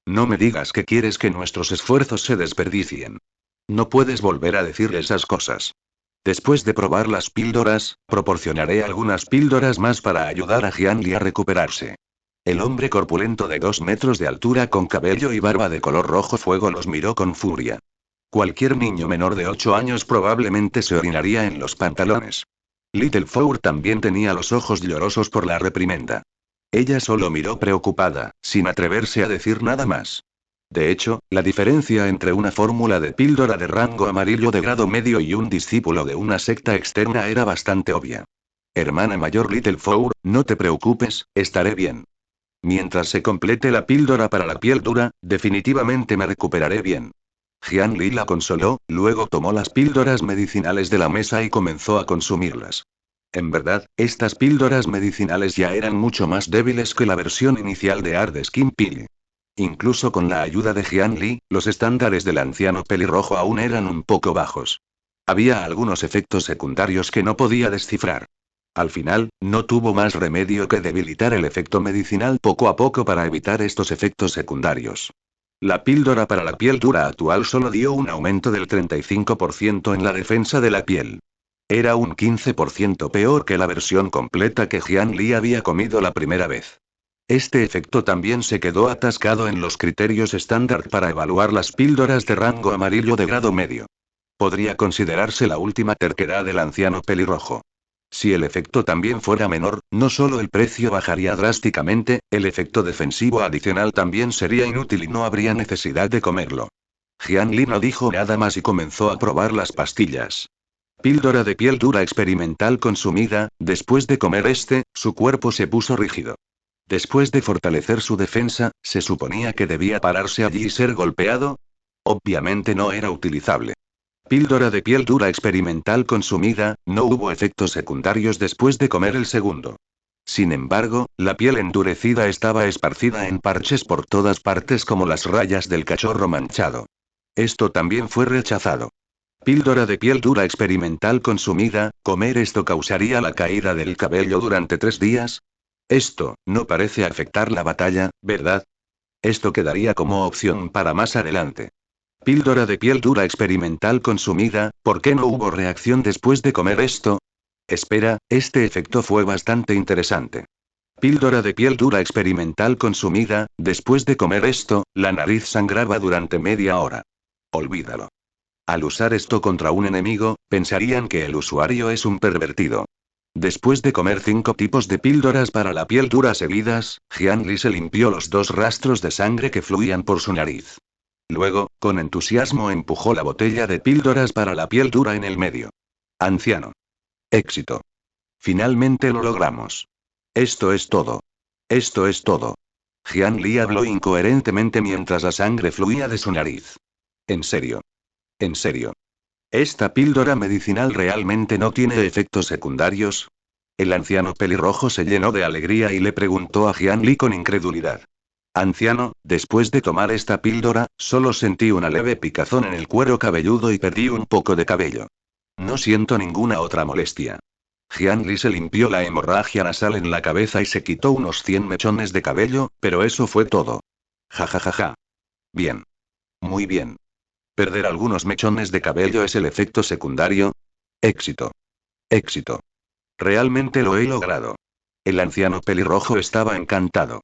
No me digas que quieres que nuestros esfuerzos se desperdicien. No puedes volver a decir esas cosas. Después de probar las píldoras, proporcionaré algunas píldoras más para ayudar a Jianli a recuperarse. El hombre corpulento de 2 metros de altura con cabello y barba de color rojo fuego los miró con furia. Cualquier niño menor de 8 años probablemente se orinaría en los pantalones. Little Four también tenía los ojos llorosos por la reprimenda. Ella solo miró preocupada, sin atreverse a decir nada más. De hecho, la diferencia entre una fórmula de píldora de rango amarillo de grado medio y un discípulo de una secta externa era bastante obvia. Hermana mayor Little Four, no te preocupes, estaré bien. Mientras se complete la píldora para la piel dura, definitivamente me recuperaré bien. Jianli la consoló, luego tomó las píldoras medicinales de la mesa y comenzó a consumirlas. En verdad, estas píldoras medicinales ya eran mucho más débiles que la versión inicial de Hard Skin Pill. Incluso con la ayuda de Jianli, los estándares del anciano pelirrojo aún eran un poco bajos. Había algunos efectos secundarios que no podía descifrar. Al final, no tuvo más remedio que debilitar el efecto medicinal poco a poco para evitar estos efectos secundarios. La píldora para la piel dura actual solo dio un aumento del 35% en la defensa de la piel. Era un 15% peor que la versión completa que Jianli había comido la primera vez. Este efecto también se quedó atascado en los criterios estándar para evaluar las píldoras de rango amarillo de grado medio. Podría considerarse la última terquedad del anciano pelirrojo. Si el efecto también fuera menor, no solo el precio bajaría drásticamente, el efecto defensivo adicional también sería inútil y no habría necesidad de comerlo. Jianli no dijo nada más y comenzó a probar las pastillas. Píldora de piel dura experimental consumida, después de comer su cuerpo se puso rígido. Después de fortalecer su defensa, ¿se suponía que debía pararse allí y ser golpeado? Obviamente no era utilizable. Píldora de piel dura experimental consumida, no hubo efectos secundarios después de comer el segundo. Sin embargo, la piel endurecida estaba esparcida en parches por todas partes como las rayas del cachorro manchado. Esto también fue rechazado. Píldora de piel dura experimental consumida, ¿comer esto causaría la caída del cabello durante 3 días? Esto, no parece afectar la batalla, ¿verdad? Esto quedaría como opción para más adelante. Píldora de piel dura experimental consumida, ¿por qué no hubo reacción después de comer esto? Espera, este efecto fue bastante interesante. Píldora de piel dura experimental consumida, después de comer esto, la nariz sangraba durante media hora. Olvídalo. Al usar esto contra un enemigo, pensarían que el usuario es un pervertido. Después de comer 5 tipos de píldoras para la piel dura seguidas, Jianli se limpió los 2 rastros de sangre que fluían por su nariz. Luego, con entusiasmo empujó la botella de píldoras para la piel dura en el medio. Anciano. Éxito. Finalmente lo logramos. Esto es todo. Esto es todo. Jianli habló incoherentemente mientras la sangre fluía de su nariz. En serio. En serio. ¿Esta píldora medicinal realmente no tiene efectos secundarios? El anciano pelirrojo se llenó de alegría y le preguntó a Jianli con incredulidad. Anciano, después de tomar esta píldora, solo sentí una leve picazón en el cuero cabelludo y perdí un poco de cabello. No siento ninguna otra molestia. Jianli se limpió la hemorragia nasal en la cabeza y se quitó unos 100 mechones de cabello, pero eso fue todo. Ja ja ja ja. Bien. Muy bien. ¿Perder algunos mechones de cabello es el efecto secundario? Éxito. Éxito. Realmente lo he logrado. El anciano pelirrojo estaba encantado.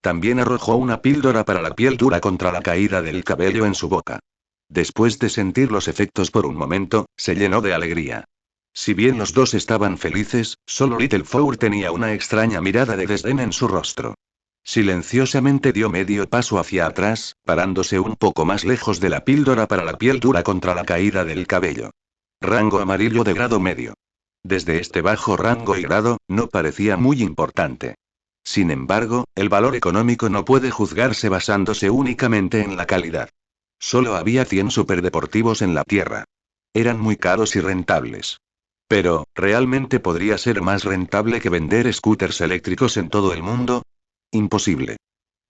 También arrojó una píldora para la piel dura contra la caída del cabello en su boca. Después de sentir los efectos por un momento, se llenó de alegría. Si bien los dos estaban felices, solo Little Four tenía una extraña mirada de desdén en su rostro. Silenciosamente dio medio paso hacia atrás, parándose un poco más lejos de la píldora para la piel dura contra la caída del cabello. Rango amarillo de grado medio. Desde este bajo rango y grado, no parecía muy importante. Sin embargo, el valor económico no puede juzgarse basándose únicamente en la calidad. Solo había 100 superdeportivos en la Tierra. Eran muy caros y rentables. Pero, ¿realmente podría ser más rentable que vender scooters eléctricos en todo el mundo? Imposible.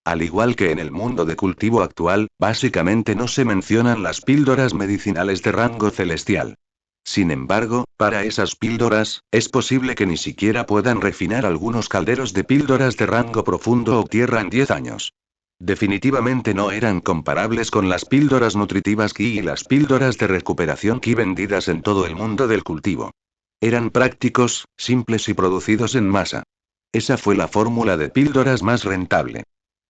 Al igual que en el mundo de cultivo actual, básicamente no se mencionan las píldoras medicinales de rango celestial. Sin embargo, para esas píldoras, es posible que ni siquiera puedan refinar algunos calderos de píldoras de rango profundo o tierra en 10 años. Definitivamente no eran comparables con las píldoras nutritivas Ki y las píldoras de recuperación Ki vendidas en todo el mundo del cultivo. Eran prácticos, simples y producidos en masa. Esa fue la fórmula de píldoras más rentable.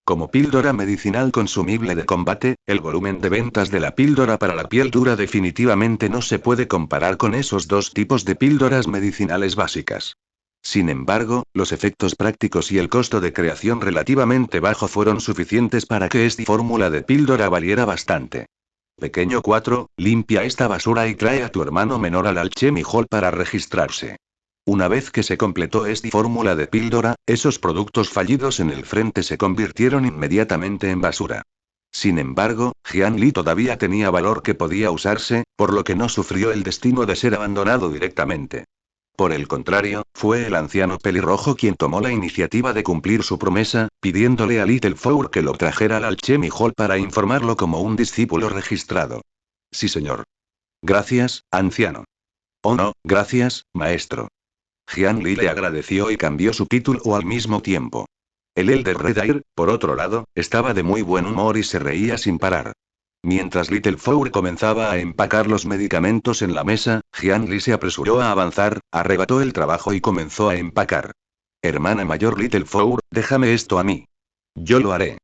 Como píldora medicinal consumible de combate, el volumen de ventas de la píldora para la piel dura definitivamente no se puede comparar con esos dos tipos de píldoras medicinales básicas. Sin embargo, los efectos prácticos y el costo de creación relativamente bajo fueron suficientes para que esta fórmula de píldora valiera bastante. Pequeño 4, limpia esta basura y trae a tu hermano menor al Alchemy Hall para registrarse. Una vez que se completó esta fórmula de píldora, esos productos fallidos en el frente se convirtieron inmediatamente en basura. Sin embargo, Jian Li todavía tenía valor que podía usarse, por lo que no sufrió el destino de ser abandonado directamente. Por el contrario, fue el anciano pelirrojo quien tomó la iniciativa de cumplir su promesa, pidiéndole a Little Four que lo trajera al Alchemy Hall para informarlo como un discípulo registrado. Sí, señor. Gracias, anciano. Oh no, gracias, maestro. Jian Li le agradeció y cambió su título al mismo tiempo. El Elder Red-Ear, por otro lado, estaba de muy buen humor y se reía sin parar. Mientras Little Four comenzaba a empacar los medicamentos en la mesa, Jian Li se apresuró a avanzar, arrebató el trabajo y comenzó a empacar. Hermana mayor Little Four, déjame esto a mí. Yo lo haré.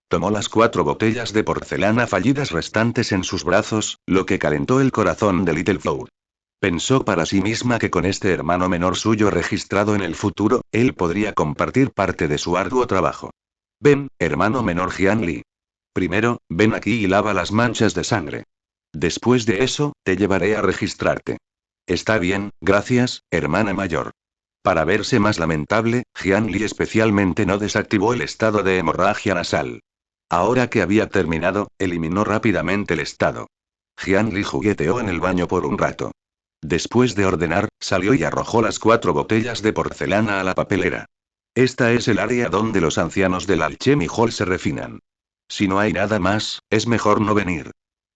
Tomó las 4 botellas de porcelana fallidas restantes en sus brazos, lo que calentó el corazón de Little Four. Pensó para sí misma que con este hermano menor suyo registrado en el futuro, él podría compartir parte de su arduo trabajo. Ven, hermano menor Jian Li. Primero, ven aquí y lava las manchas de sangre. Después de eso, te llevaré a registrarte. Está bien, gracias, hermana mayor. Para verse más lamentable, Jian Li especialmente no desactivó el estado de hemorragia nasal. Ahora que había terminado, eliminó rápidamente el estado. Jian Li jugueteó en el baño por un rato. Después de ordenar, salió y arrojó las 4 botellas de porcelana a la papelera. Esta es el área donde los ancianos del Alchemy Hall se refinan. Si no hay nada más, es mejor no venir.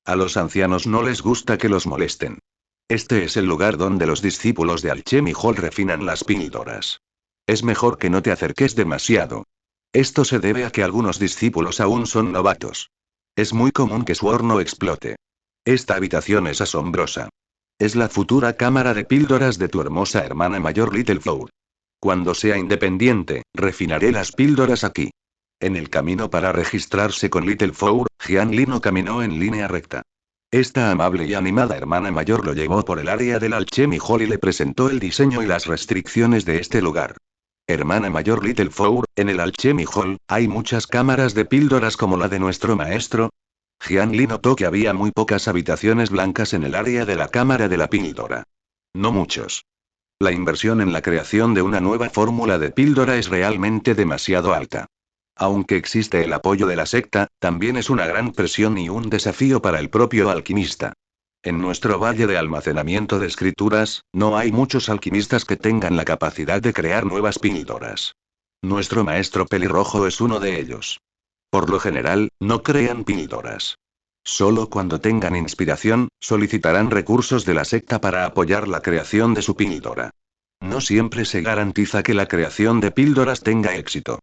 A los ancianos no les gusta que los molesten. Este es el lugar donde los discípulos de Alchemy Hall refinan las píldoras. Es mejor que no te acerques demasiado. Esto se debe a que algunos discípulos aún son novatos. Es muy común que su horno explote. Esta habitación es asombrosa. Es la futura cámara de píldoras de tu hermosa hermana mayor Little Four. Cuando sea independiente, refinaré las píldoras aquí. En el camino para registrarse con Little Four, Jian Li no caminó en línea recta. Esta amable y animada hermana mayor lo llevó por el área del Alchemy Hall y le presentó el diseño y las restricciones de este lugar. Hermana mayor Little Four, en el Alchemy Hall, ¿hay muchas cámaras de píldoras como la de nuestro maestro? Jian Li notó que había muy pocas habitaciones blancas en el área de la cámara de la píldora. No muchos. La inversión en la creación de una nueva fórmula de píldora es realmente demasiado alta. Aunque existe el apoyo de la secta, también es una gran presión y un desafío para el propio alquimista. En nuestro valle de almacenamiento de escrituras, no hay muchos alquimistas que tengan la capacidad de crear nuevas píldoras. Nuestro maestro pelirrojo es uno de ellos. Por lo general, no crean píldoras. Solo cuando tengan inspiración, solicitarán recursos de la secta para apoyar la creación de su píldora. No siempre se garantiza que la creación de píldoras tenga éxito.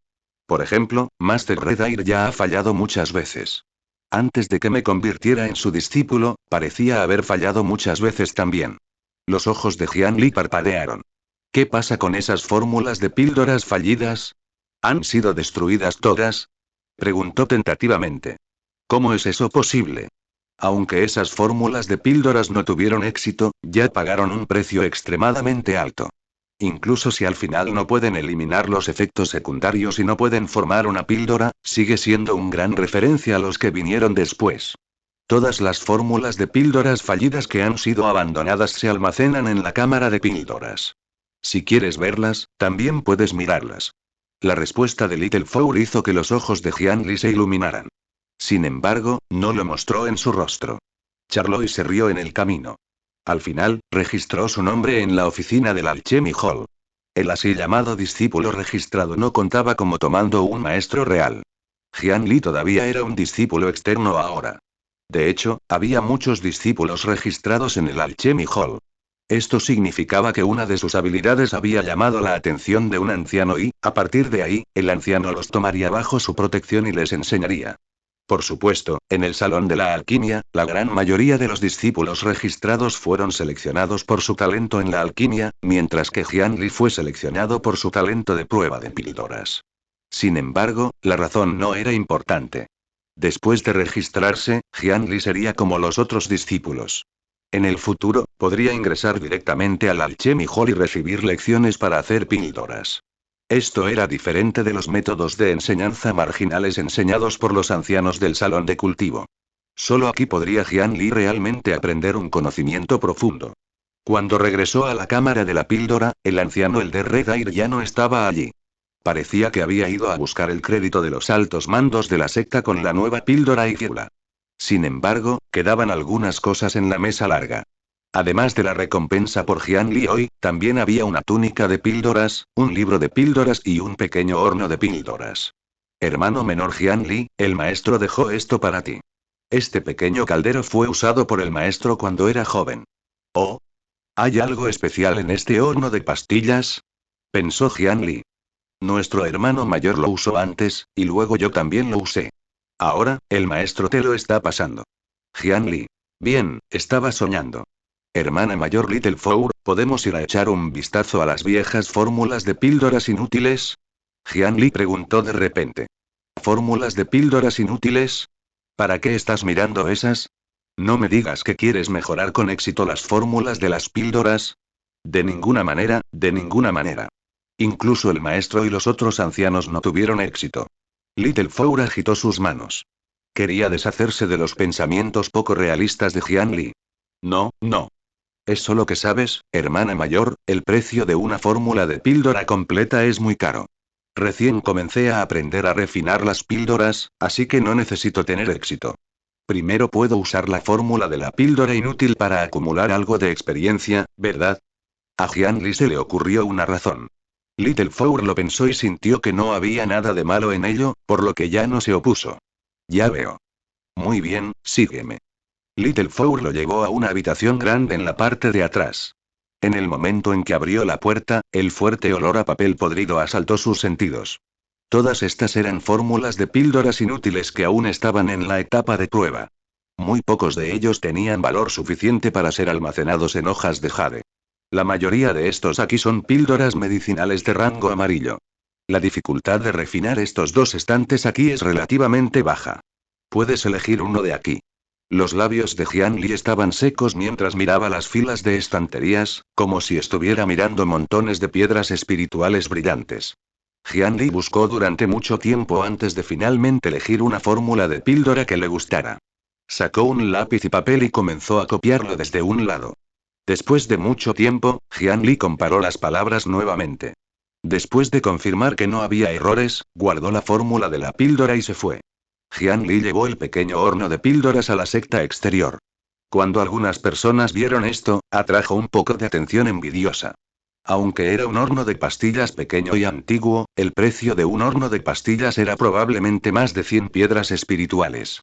Por ejemplo, Master Red-Ear ya ha fallado muchas veces. Antes de que me convirtiera en su discípulo, parecía haber fallado muchas veces también. Los ojos de Jian Li parpadearon. ¿Qué pasa con esas fórmulas de píldoras fallidas? ¿Han sido destruidas todas? Preguntó tentativamente. ¿Cómo es eso posible? Aunque esas fórmulas de píldoras no tuvieron éxito, ya pagaron un precio extremadamente alto. Incluso si al final no pueden eliminar los efectos secundarios y no pueden formar una píldora, sigue siendo un gran referencia a los que vinieron después. Todas las fórmulas de píldoras fallidas que han sido abandonadas se almacenan en la cámara de píldoras. Si quieres verlas, también puedes mirarlas. La respuesta de Little Four hizo que los ojos de Jian Li se iluminaran. Sin embargo, no lo mostró en su rostro. Charló y se rió en el camino. Al final, registró su nombre en la oficina del Alchemy Hall. El así llamado discípulo registrado no contaba como tomando un maestro real. Jian Li todavía era un discípulo externo ahora. De hecho, había muchos discípulos registrados en el Alchemy Hall. Esto significaba que una de sus habilidades había llamado la atención de un anciano y, a partir de ahí, el anciano los tomaría bajo su protección y les enseñaría. Por supuesto, en el Salón de la Alquimia, la gran mayoría de los discípulos registrados fueron seleccionados por su talento en la alquimia, mientras que Jian Li fue seleccionado por su talento de prueba de píldoras. Sin embargo, la razón no era importante. Después de registrarse, Jian Li sería como los otros discípulos. En el futuro, podría ingresar directamente al Alchemy Hall y recibir lecciones para hacer píldoras. Esto era diferente de los métodos de enseñanza marginales enseñados por los ancianos del salón de cultivo. Solo aquí podría Jian Li realmente aprender un conocimiento profundo. Cuando regresó a la cámara de la píldora, el anciano el de Red Air ya no estaba allí. Parecía que había ido a buscar el crédito de los altos mandos de la secta con la nueva píldora y fibula. Sin embargo, quedaban algunas cosas en la mesa larga. Además de la recompensa por Jian Li hoy, también había una túnica de píldoras, un libro de píldoras y un pequeño horno de píldoras. Hermano menor Jian Li, el maestro dejó esto para ti. Este pequeño caldero fue usado por el maestro cuando era joven. Oh, ¿hay algo especial en este horno de pastillas? Pensó Jian Li. Nuestro hermano mayor lo usó antes, y luego yo también lo usé. Ahora, el maestro te lo está pasando. Jian Li. Bien, estaba soñando. Hermana mayor Little Four, ¿podemos ir a echar un vistazo a las viejas fórmulas de píldoras inútiles? Jian Li preguntó de repente. ¿Fórmulas de píldoras inútiles? ¿Para qué estás mirando esas? No me digas que quieres mejorar con éxito las fórmulas de las píldoras. De ninguna manera, de ninguna manera. Incluso el maestro y los otros ancianos no tuvieron éxito. Little Four agitó sus manos. Quería deshacerse de los pensamientos poco realistas de Jian Li. No, no. Es solo que sabes, hermana mayor, el precio de una fórmula de píldora completa es muy caro. Recién comencé a aprender a refinar las píldoras, así que no necesito tener éxito. Primero puedo usar la fórmula de la píldora inútil para acumular algo de experiencia, ¿verdad? A Jian Li se le ocurrió una razón. Little Four lo pensó y sintió que no había nada de malo en ello, por lo que ya no se opuso. Ya veo. Muy bien, sígueme. Little Four lo llevó a una habitación grande en la parte de atrás. En el momento en que abrió la puerta, el fuerte olor a papel podrido asaltó sus sentidos. Todas estas eran fórmulas de píldoras inútiles que aún estaban en la etapa de prueba. Muy pocos de ellos tenían valor suficiente para ser almacenados en hojas de jade. La mayoría de estos aquí son píldoras medicinales de rango amarillo. La dificultad de refinar estos dos estantes aquí es relativamente baja. Puedes elegir uno de aquí. Los labios de Jian Li estaban secos mientras miraba las filas de estanterías, como si estuviera mirando montones de piedras espirituales brillantes. Jian Li buscó durante mucho tiempo antes de finalmente elegir una fórmula de píldora que le gustara. Sacó un lápiz y papel y comenzó a copiarlo desde un lado. Después de mucho tiempo, Jian Li comparó las palabras nuevamente. Después de confirmar que no había errores, guardó la fórmula de la píldora y se fue. Jian Li llevó el pequeño horno de píldoras a la secta exterior. Cuando algunas personas vieron esto, atrajo un poco de atención envidiosa. Aunque era un horno de pastillas pequeño y antiguo, el precio de un horno de pastillas era probablemente más de 100 piedras espirituales.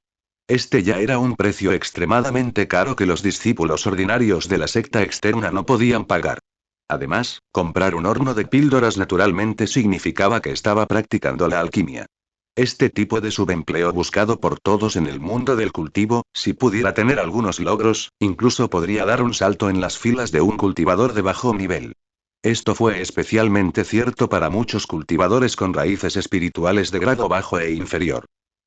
Este ya era un precio extremadamente caro que los discípulos ordinarios de la secta externa no podían pagar. Además, comprar un horno de píldoras naturalmente significaba que estaba practicando la alquimia. Este tipo de subempleo buscado por todos en el mundo del cultivo, si pudiera tener algunos logros, incluso podría dar un salto en las filas de un cultivador de bajo nivel. Esto fue especialmente cierto para muchos cultivadores con raíces espirituales de grado bajo e inferior.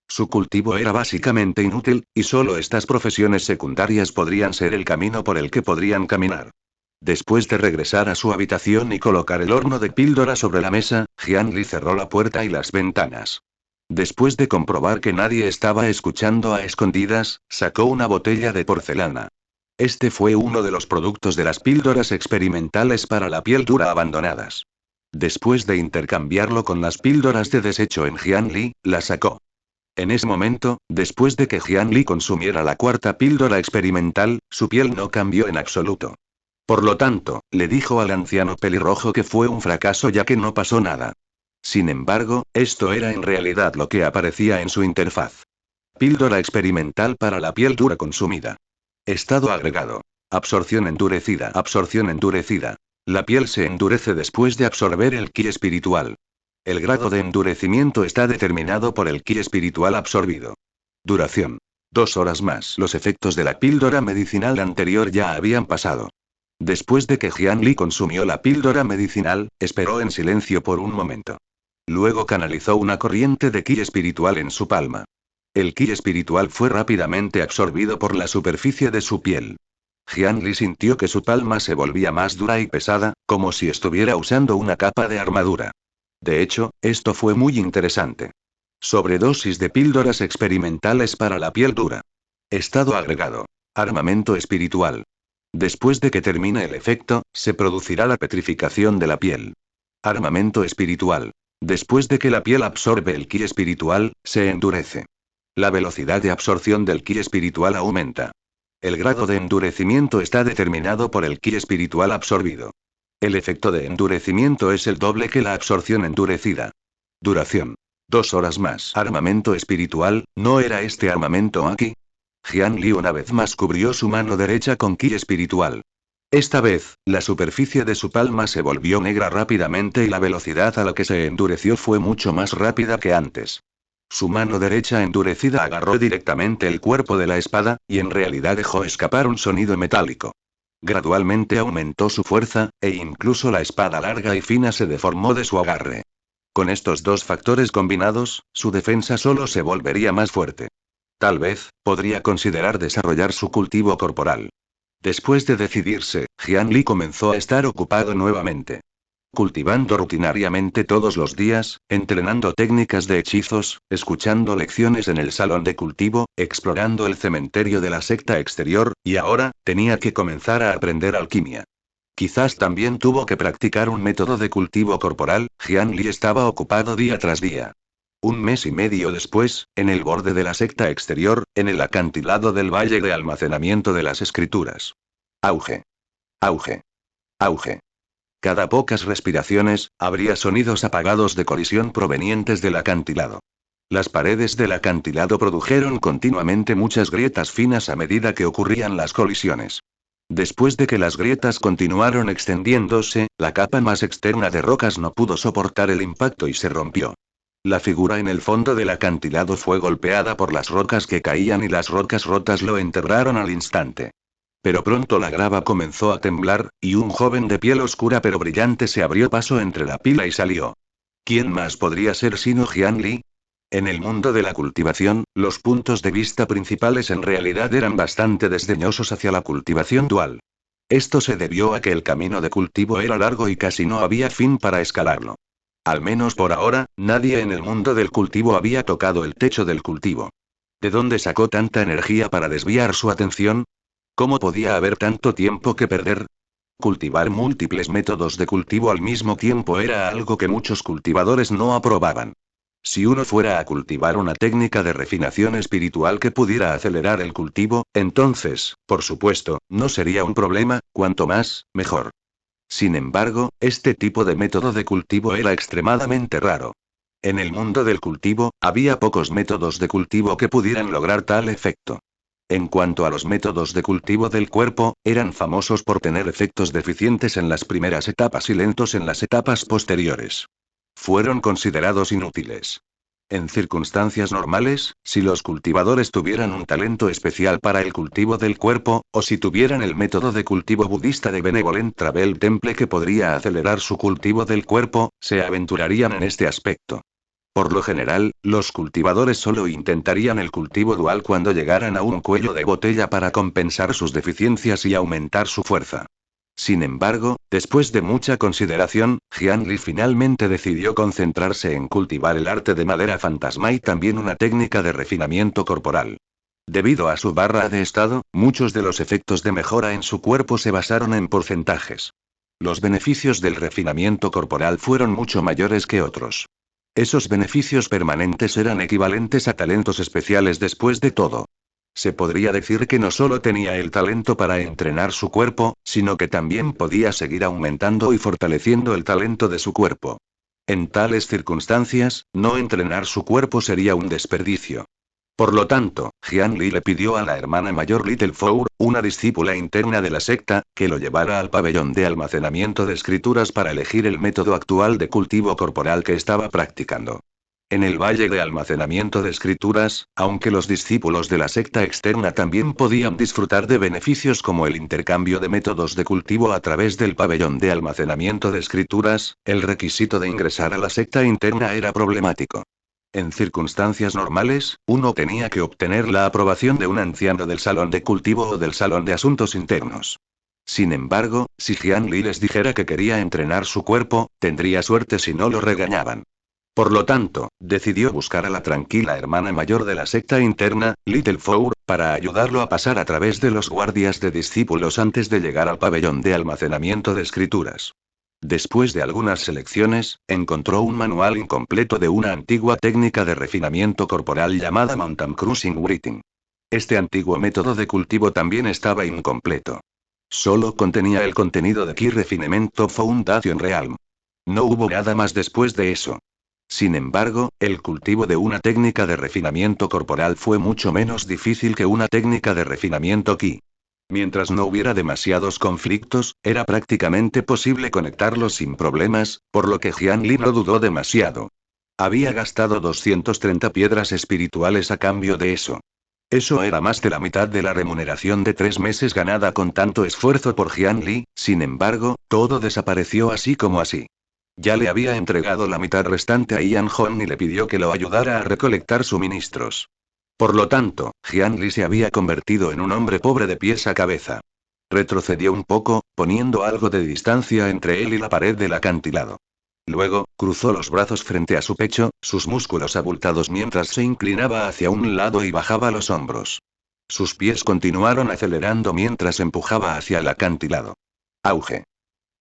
Su cultivo era básicamente inútil, y solo estas profesiones secundarias podrían ser el camino por el que podrían caminar. Después de regresar a su habitación y colocar el horno de píldora sobre la mesa, Jian Li cerró la puerta y las ventanas. Después de comprobar que nadie estaba escuchando a escondidas, sacó una botella de porcelana. Este fue uno de los productos de las píldoras experimentales para la piel dura abandonadas. Después de intercambiarlo con las píldoras de desecho en Jian Li, la sacó. En ese momento, después de que Jian Li consumiera la cuarta píldora experimental, su piel no cambió en absoluto. Por lo tanto, le dijo al anciano pelirrojo que fue un fracaso ya que no pasó nada. Sin embargo, esto era en realidad lo que aparecía en su interfaz. Píldora experimental para la piel dura consumida. Estado agregado. Absorción endurecida. Absorción endurecida. La piel se endurece después de absorber el ki espiritual. El grado de endurecimiento está determinado por el ki espiritual absorbido. Duración: 2 horas más. Los efectos de la píldora medicinal anterior ya habían pasado. Después de que Jian Li consumió la píldora medicinal, esperó en silencio por un momento. Luego canalizó una corriente de ki espiritual en su palma. El ki espiritual fue rápidamente absorbido por la superficie de su piel. Jian Li sintió que su palma se volvía más dura y pesada, como si estuviera usando una capa de armadura. De hecho, esto fue muy interesante. Sobredosis de píldoras experimentales para la piel dura. Estado agregado. Armamento espiritual. Después de que termine el efecto, se producirá la petrificación de la piel. Armamento espiritual. Después de que la piel absorbe el ki espiritual, se endurece. La velocidad de absorción del ki espiritual aumenta. El grado de endurecimiento está determinado por el ki espiritual absorbido. El efecto de endurecimiento es el doble que la absorción endurecida. Duración: 2 horas más. Armamento espiritual, ¿no era este armamento aquí? Jian Li una vez más cubrió su mano derecha con ki espiritual. Esta vez, la superficie de su palma se volvió negra rápidamente y la velocidad a la que se endureció fue mucho más rápida que antes. Su mano derecha endurecida agarró directamente el cuerpo de la espada, y en realidad dejó escapar un sonido metálico. Gradualmente aumentó su fuerza, e incluso la espada larga y fina se deformó de su agarre. Con estos dos factores combinados, su defensa solo se volvería más fuerte. Tal vez, podría considerar desarrollar su cultivo corporal. Después de decidirse, Jian Li comenzó a estar ocupado nuevamente. Cultivando rutinariamente todos los días, entrenando técnicas de hechizos, escuchando lecciones en el salón de cultivo, explorando el cementerio de la secta exterior, y ahora, tenía que comenzar a aprender alquimia. Quizás también tuvo que practicar un método de cultivo corporal. Jian Li estaba ocupado día tras día. Un mes y medio después, en el borde de la secta exterior, en el acantilado del valle de almacenamiento de las escrituras. Auge. Auge. Auge. Cada pocas respiraciones, habría sonidos apagados de colisión provenientes del acantilado. Las paredes del acantilado produjeron continuamente muchas grietas finas a medida que ocurrían las colisiones. Después de que las grietas continuaron extendiéndose, la capa más externa de rocas no pudo soportar el impacto y se rompió. La figura en el fondo del acantilado fue golpeada por las rocas que caían y las rocas rotas lo enterraron al instante. Pero pronto la grava comenzó a temblar, y un joven de piel oscura pero brillante se abrió paso entre la pila y salió. ¿Quién más podría ser sino Jian Li? En el mundo de la cultivación, los puntos de vista principales en realidad eran bastante desdeñosos hacia la cultivación dual. Esto se debió a que el camino de cultivo era largo y casi no había fin para escalarlo. Al menos por ahora, nadie en el mundo del cultivo había tocado el techo del cultivo. ¿De dónde sacó tanta energía para desviar su atención? ¿Cómo podía haber tanto tiempo que perder? Cultivar múltiples métodos de cultivo al mismo tiempo era algo que muchos cultivadores no aprobaban. Si uno fuera a cultivar una técnica de refinación espiritual que pudiera acelerar el cultivo, entonces, por supuesto, no sería un problema, cuanto más, mejor. Sin embargo, este tipo de método de cultivo era extremadamente raro. En el mundo del cultivo, había pocos métodos de cultivo que pudieran lograr tal efecto. En cuanto a los métodos de cultivo del cuerpo, eran famosos por tener efectos deficientes en las primeras etapas y lentos en las etapas posteriores. Fueron considerados inútiles. En circunstancias normales, si los cultivadores tuvieran un talento especial para el cultivo del cuerpo, o si tuvieran el método de cultivo budista de Benevolent Travel Temple que podría acelerar su cultivo del cuerpo, se aventurarían en este aspecto. Por lo general, los cultivadores solo intentarían el cultivo dual cuando llegaran a un cuello de botella para compensar sus deficiencias y aumentar su fuerza. Sin embargo, después de mucha consideración, Jian Li finalmente decidió concentrarse en cultivar el arte de madera fantasma y también una técnica de refinamiento corporal. Debido a su barra de estado, muchos de los efectos de mejora en su cuerpo se basaron en porcentajes. Los beneficios del refinamiento corporal fueron mucho mayores que otros. Esos beneficios permanentes eran equivalentes a talentos especiales después de todo. Se podría decir que no solo tenía el talento para entrenar su cuerpo, sino que también podía seguir aumentando y fortaleciendo el talento de su cuerpo. En tales circunstancias, no entrenar su cuerpo sería un desperdicio. Por lo tanto, Jian Li le pidió a la hermana mayor Little Four, una discípula interna de la secta, que lo llevara al pabellón de almacenamiento de escrituras para elegir el método actual de cultivo corporal que estaba practicando. En el valle de almacenamiento de escrituras, aunque los discípulos de la secta externa también podían disfrutar de beneficios como el intercambio de métodos de cultivo a través del pabellón de almacenamiento de escrituras, el requisito de ingresar a la secta interna era problemático. En circunstancias normales, uno tenía que obtener la aprobación de un anciano del salón de cultivo o del salón de asuntos internos. Sin embargo, si Jian Li les dijera que quería entrenar su cuerpo, tendría suerte si no lo regañaban. Por lo tanto, decidió buscar a la tranquila hermana mayor de la secta interna, Little Four, para ayudarlo a pasar a través de los guardias de discípulos antes de llegar al pabellón de almacenamiento de escrituras. Después de algunas selecciones, encontró un manual incompleto de una antigua técnica de refinamiento corporal llamada Mountain Cruising Breathing. Este antiguo método de cultivo también estaba incompleto. Solo contenía el contenido de Key Refinement Foundation Realm. No hubo nada más después de eso. Sin embargo, el cultivo de una técnica de refinamiento corporal fue mucho menos difícil que una técnica de refinamiento Ki. Mientras no hubiera demasiados conflictos, era prácticamente posible conectarlos sin problemas, por lo que Jian Li no dudó demasiado. Había gastado 230 piedras espirituales a cambio de eso. Eso era más de la mitad de la remuneración de 3 meses ganada con tanto esfuerzo por Jian Li, sin embargo, todo desapareció así como así. Ya le había entregado la mitad restante a Ian Hon y le pidió que lo ayudara a recolectar suministros. Por lo tanto, Jian Li se había convertido en un hombre pobre de pies a cabeza. Retrocedió un poco, poniendo algo de distancia entre él y la pared del acantilado. Luego, cruzó los brazos frente a su pecho, sus músculos abultados mientras se inclinaba hacia un lado y bajaba los hombros. Sus pies continuaron acelerando mientras empujaba hacia el acantilado. Auge.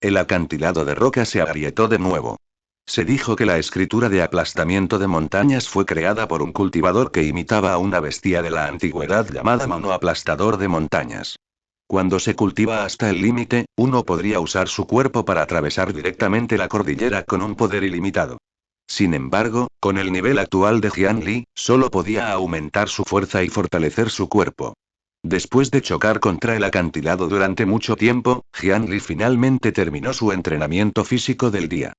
El acantilado de roca se agrietó de nuevo. Se dijo que la escritura de aplastamiento de montañas fue creada por un cultivador que imitaba a una bestia de la antigüedad llamada monoaplastador de montañas. Cuando se cultiva hasta el límite, uno podría usar su cuerpo para atravesar directamente la cordillera con un poder ilimitado. Sin embargo, con el nivel actual de Jian Li, solo podía aumentar su fuerza y fortalecer su cuerpo. Después de chocar contra el acantilado durante mucho tiempo, Jian Li finalmente terminó su entrenamiento físico del día.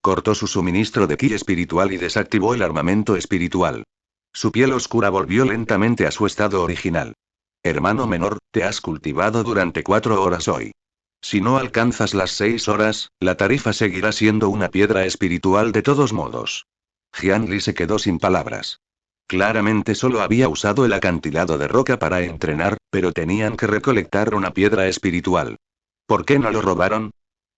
Cortó su suministro de ki espiritual y desactivó el armamento espiritual. Su piel oscura volvió lentamente a su estado original. Hermano menor, te has cultivado durante 4 horas hoy. Si no alcanzas las 6 horas, la tarifa seguirá siendo una piedra espiritual de todos modos. Jian Li se quedó sin palabras. Claramente solo había usado el acantilado de roca para entrenar, pero tenían que recolectar una piedra espiritual. ¿Por qué no lo robaron?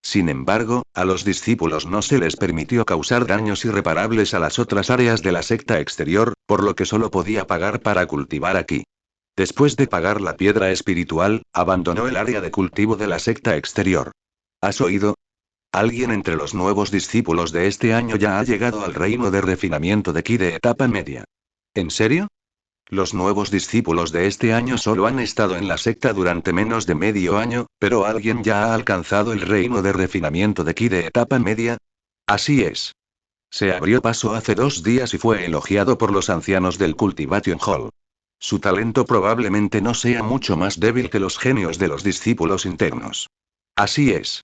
Sin embargo, a los discípulos no se les permitió causar daños irreparables a las otras áreas de la secta exterior, por lo que solo podía pagar para cultivar aquí. Después de pagar la piedra espiritual, abandonó el área de cultivo de la secta exterior. ¿Has oído? Alguien entre los nuevos discípulos de este año ya ha llegado al reino de refinamiento de Ki de etapa media. ¿En serio? Los nuevos discípulos de este año solo han estado en la secta durante menos de medio año, pero alguien ya ha alcanzado el reino de refinamiento de Ki de etapa media. Así es. Se abrió paso hace 2 días y fue elogiado por los ancianos del Cultivation Hall. Su talento probablemente no sea mucho más débil que los genios de los discípulos internos. Así es.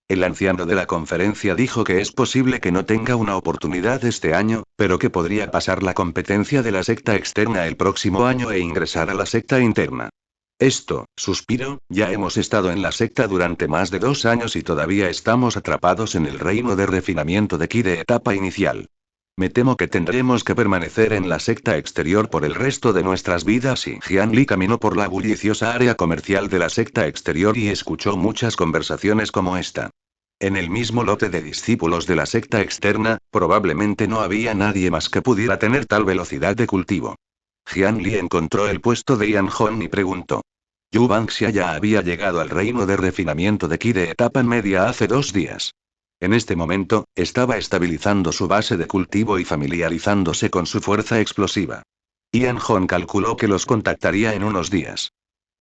El anciano de la conferencia dijo que es posible que no tenga una oportunidad este año, pero que podría pasar la competencia de la secta externa el próximo año e ingresar a la secta interna. Esto, suspiro, ya hemos estado en la secta durante más de 2 años y todavía estamos atrapados en el reino de refinamiento de Ki de etapa inicial. Me temo que tendremos que permanecer en la secta exterior por el resto de nuestras vidas y Jian Li caminó por la bulliciosa área comercial de la secta exterior y escuchó muchas conversaciones como esta. En el mismo lote de discípulos de la secta externa, probablemente no había nadie más que pudiera tener tal velocidad de cultivo. Jian Li encontró el puesto de Ian Hon y preguntó. Yu Bangxia ya había llegado al reino de refinamiento de Ki de etapa media hace 2 días. En este momento, estaba estabilizando su base de cultivo y familiarizándose con su fuerza explosiva. Ian Hon calculó que los contactaría en unos días.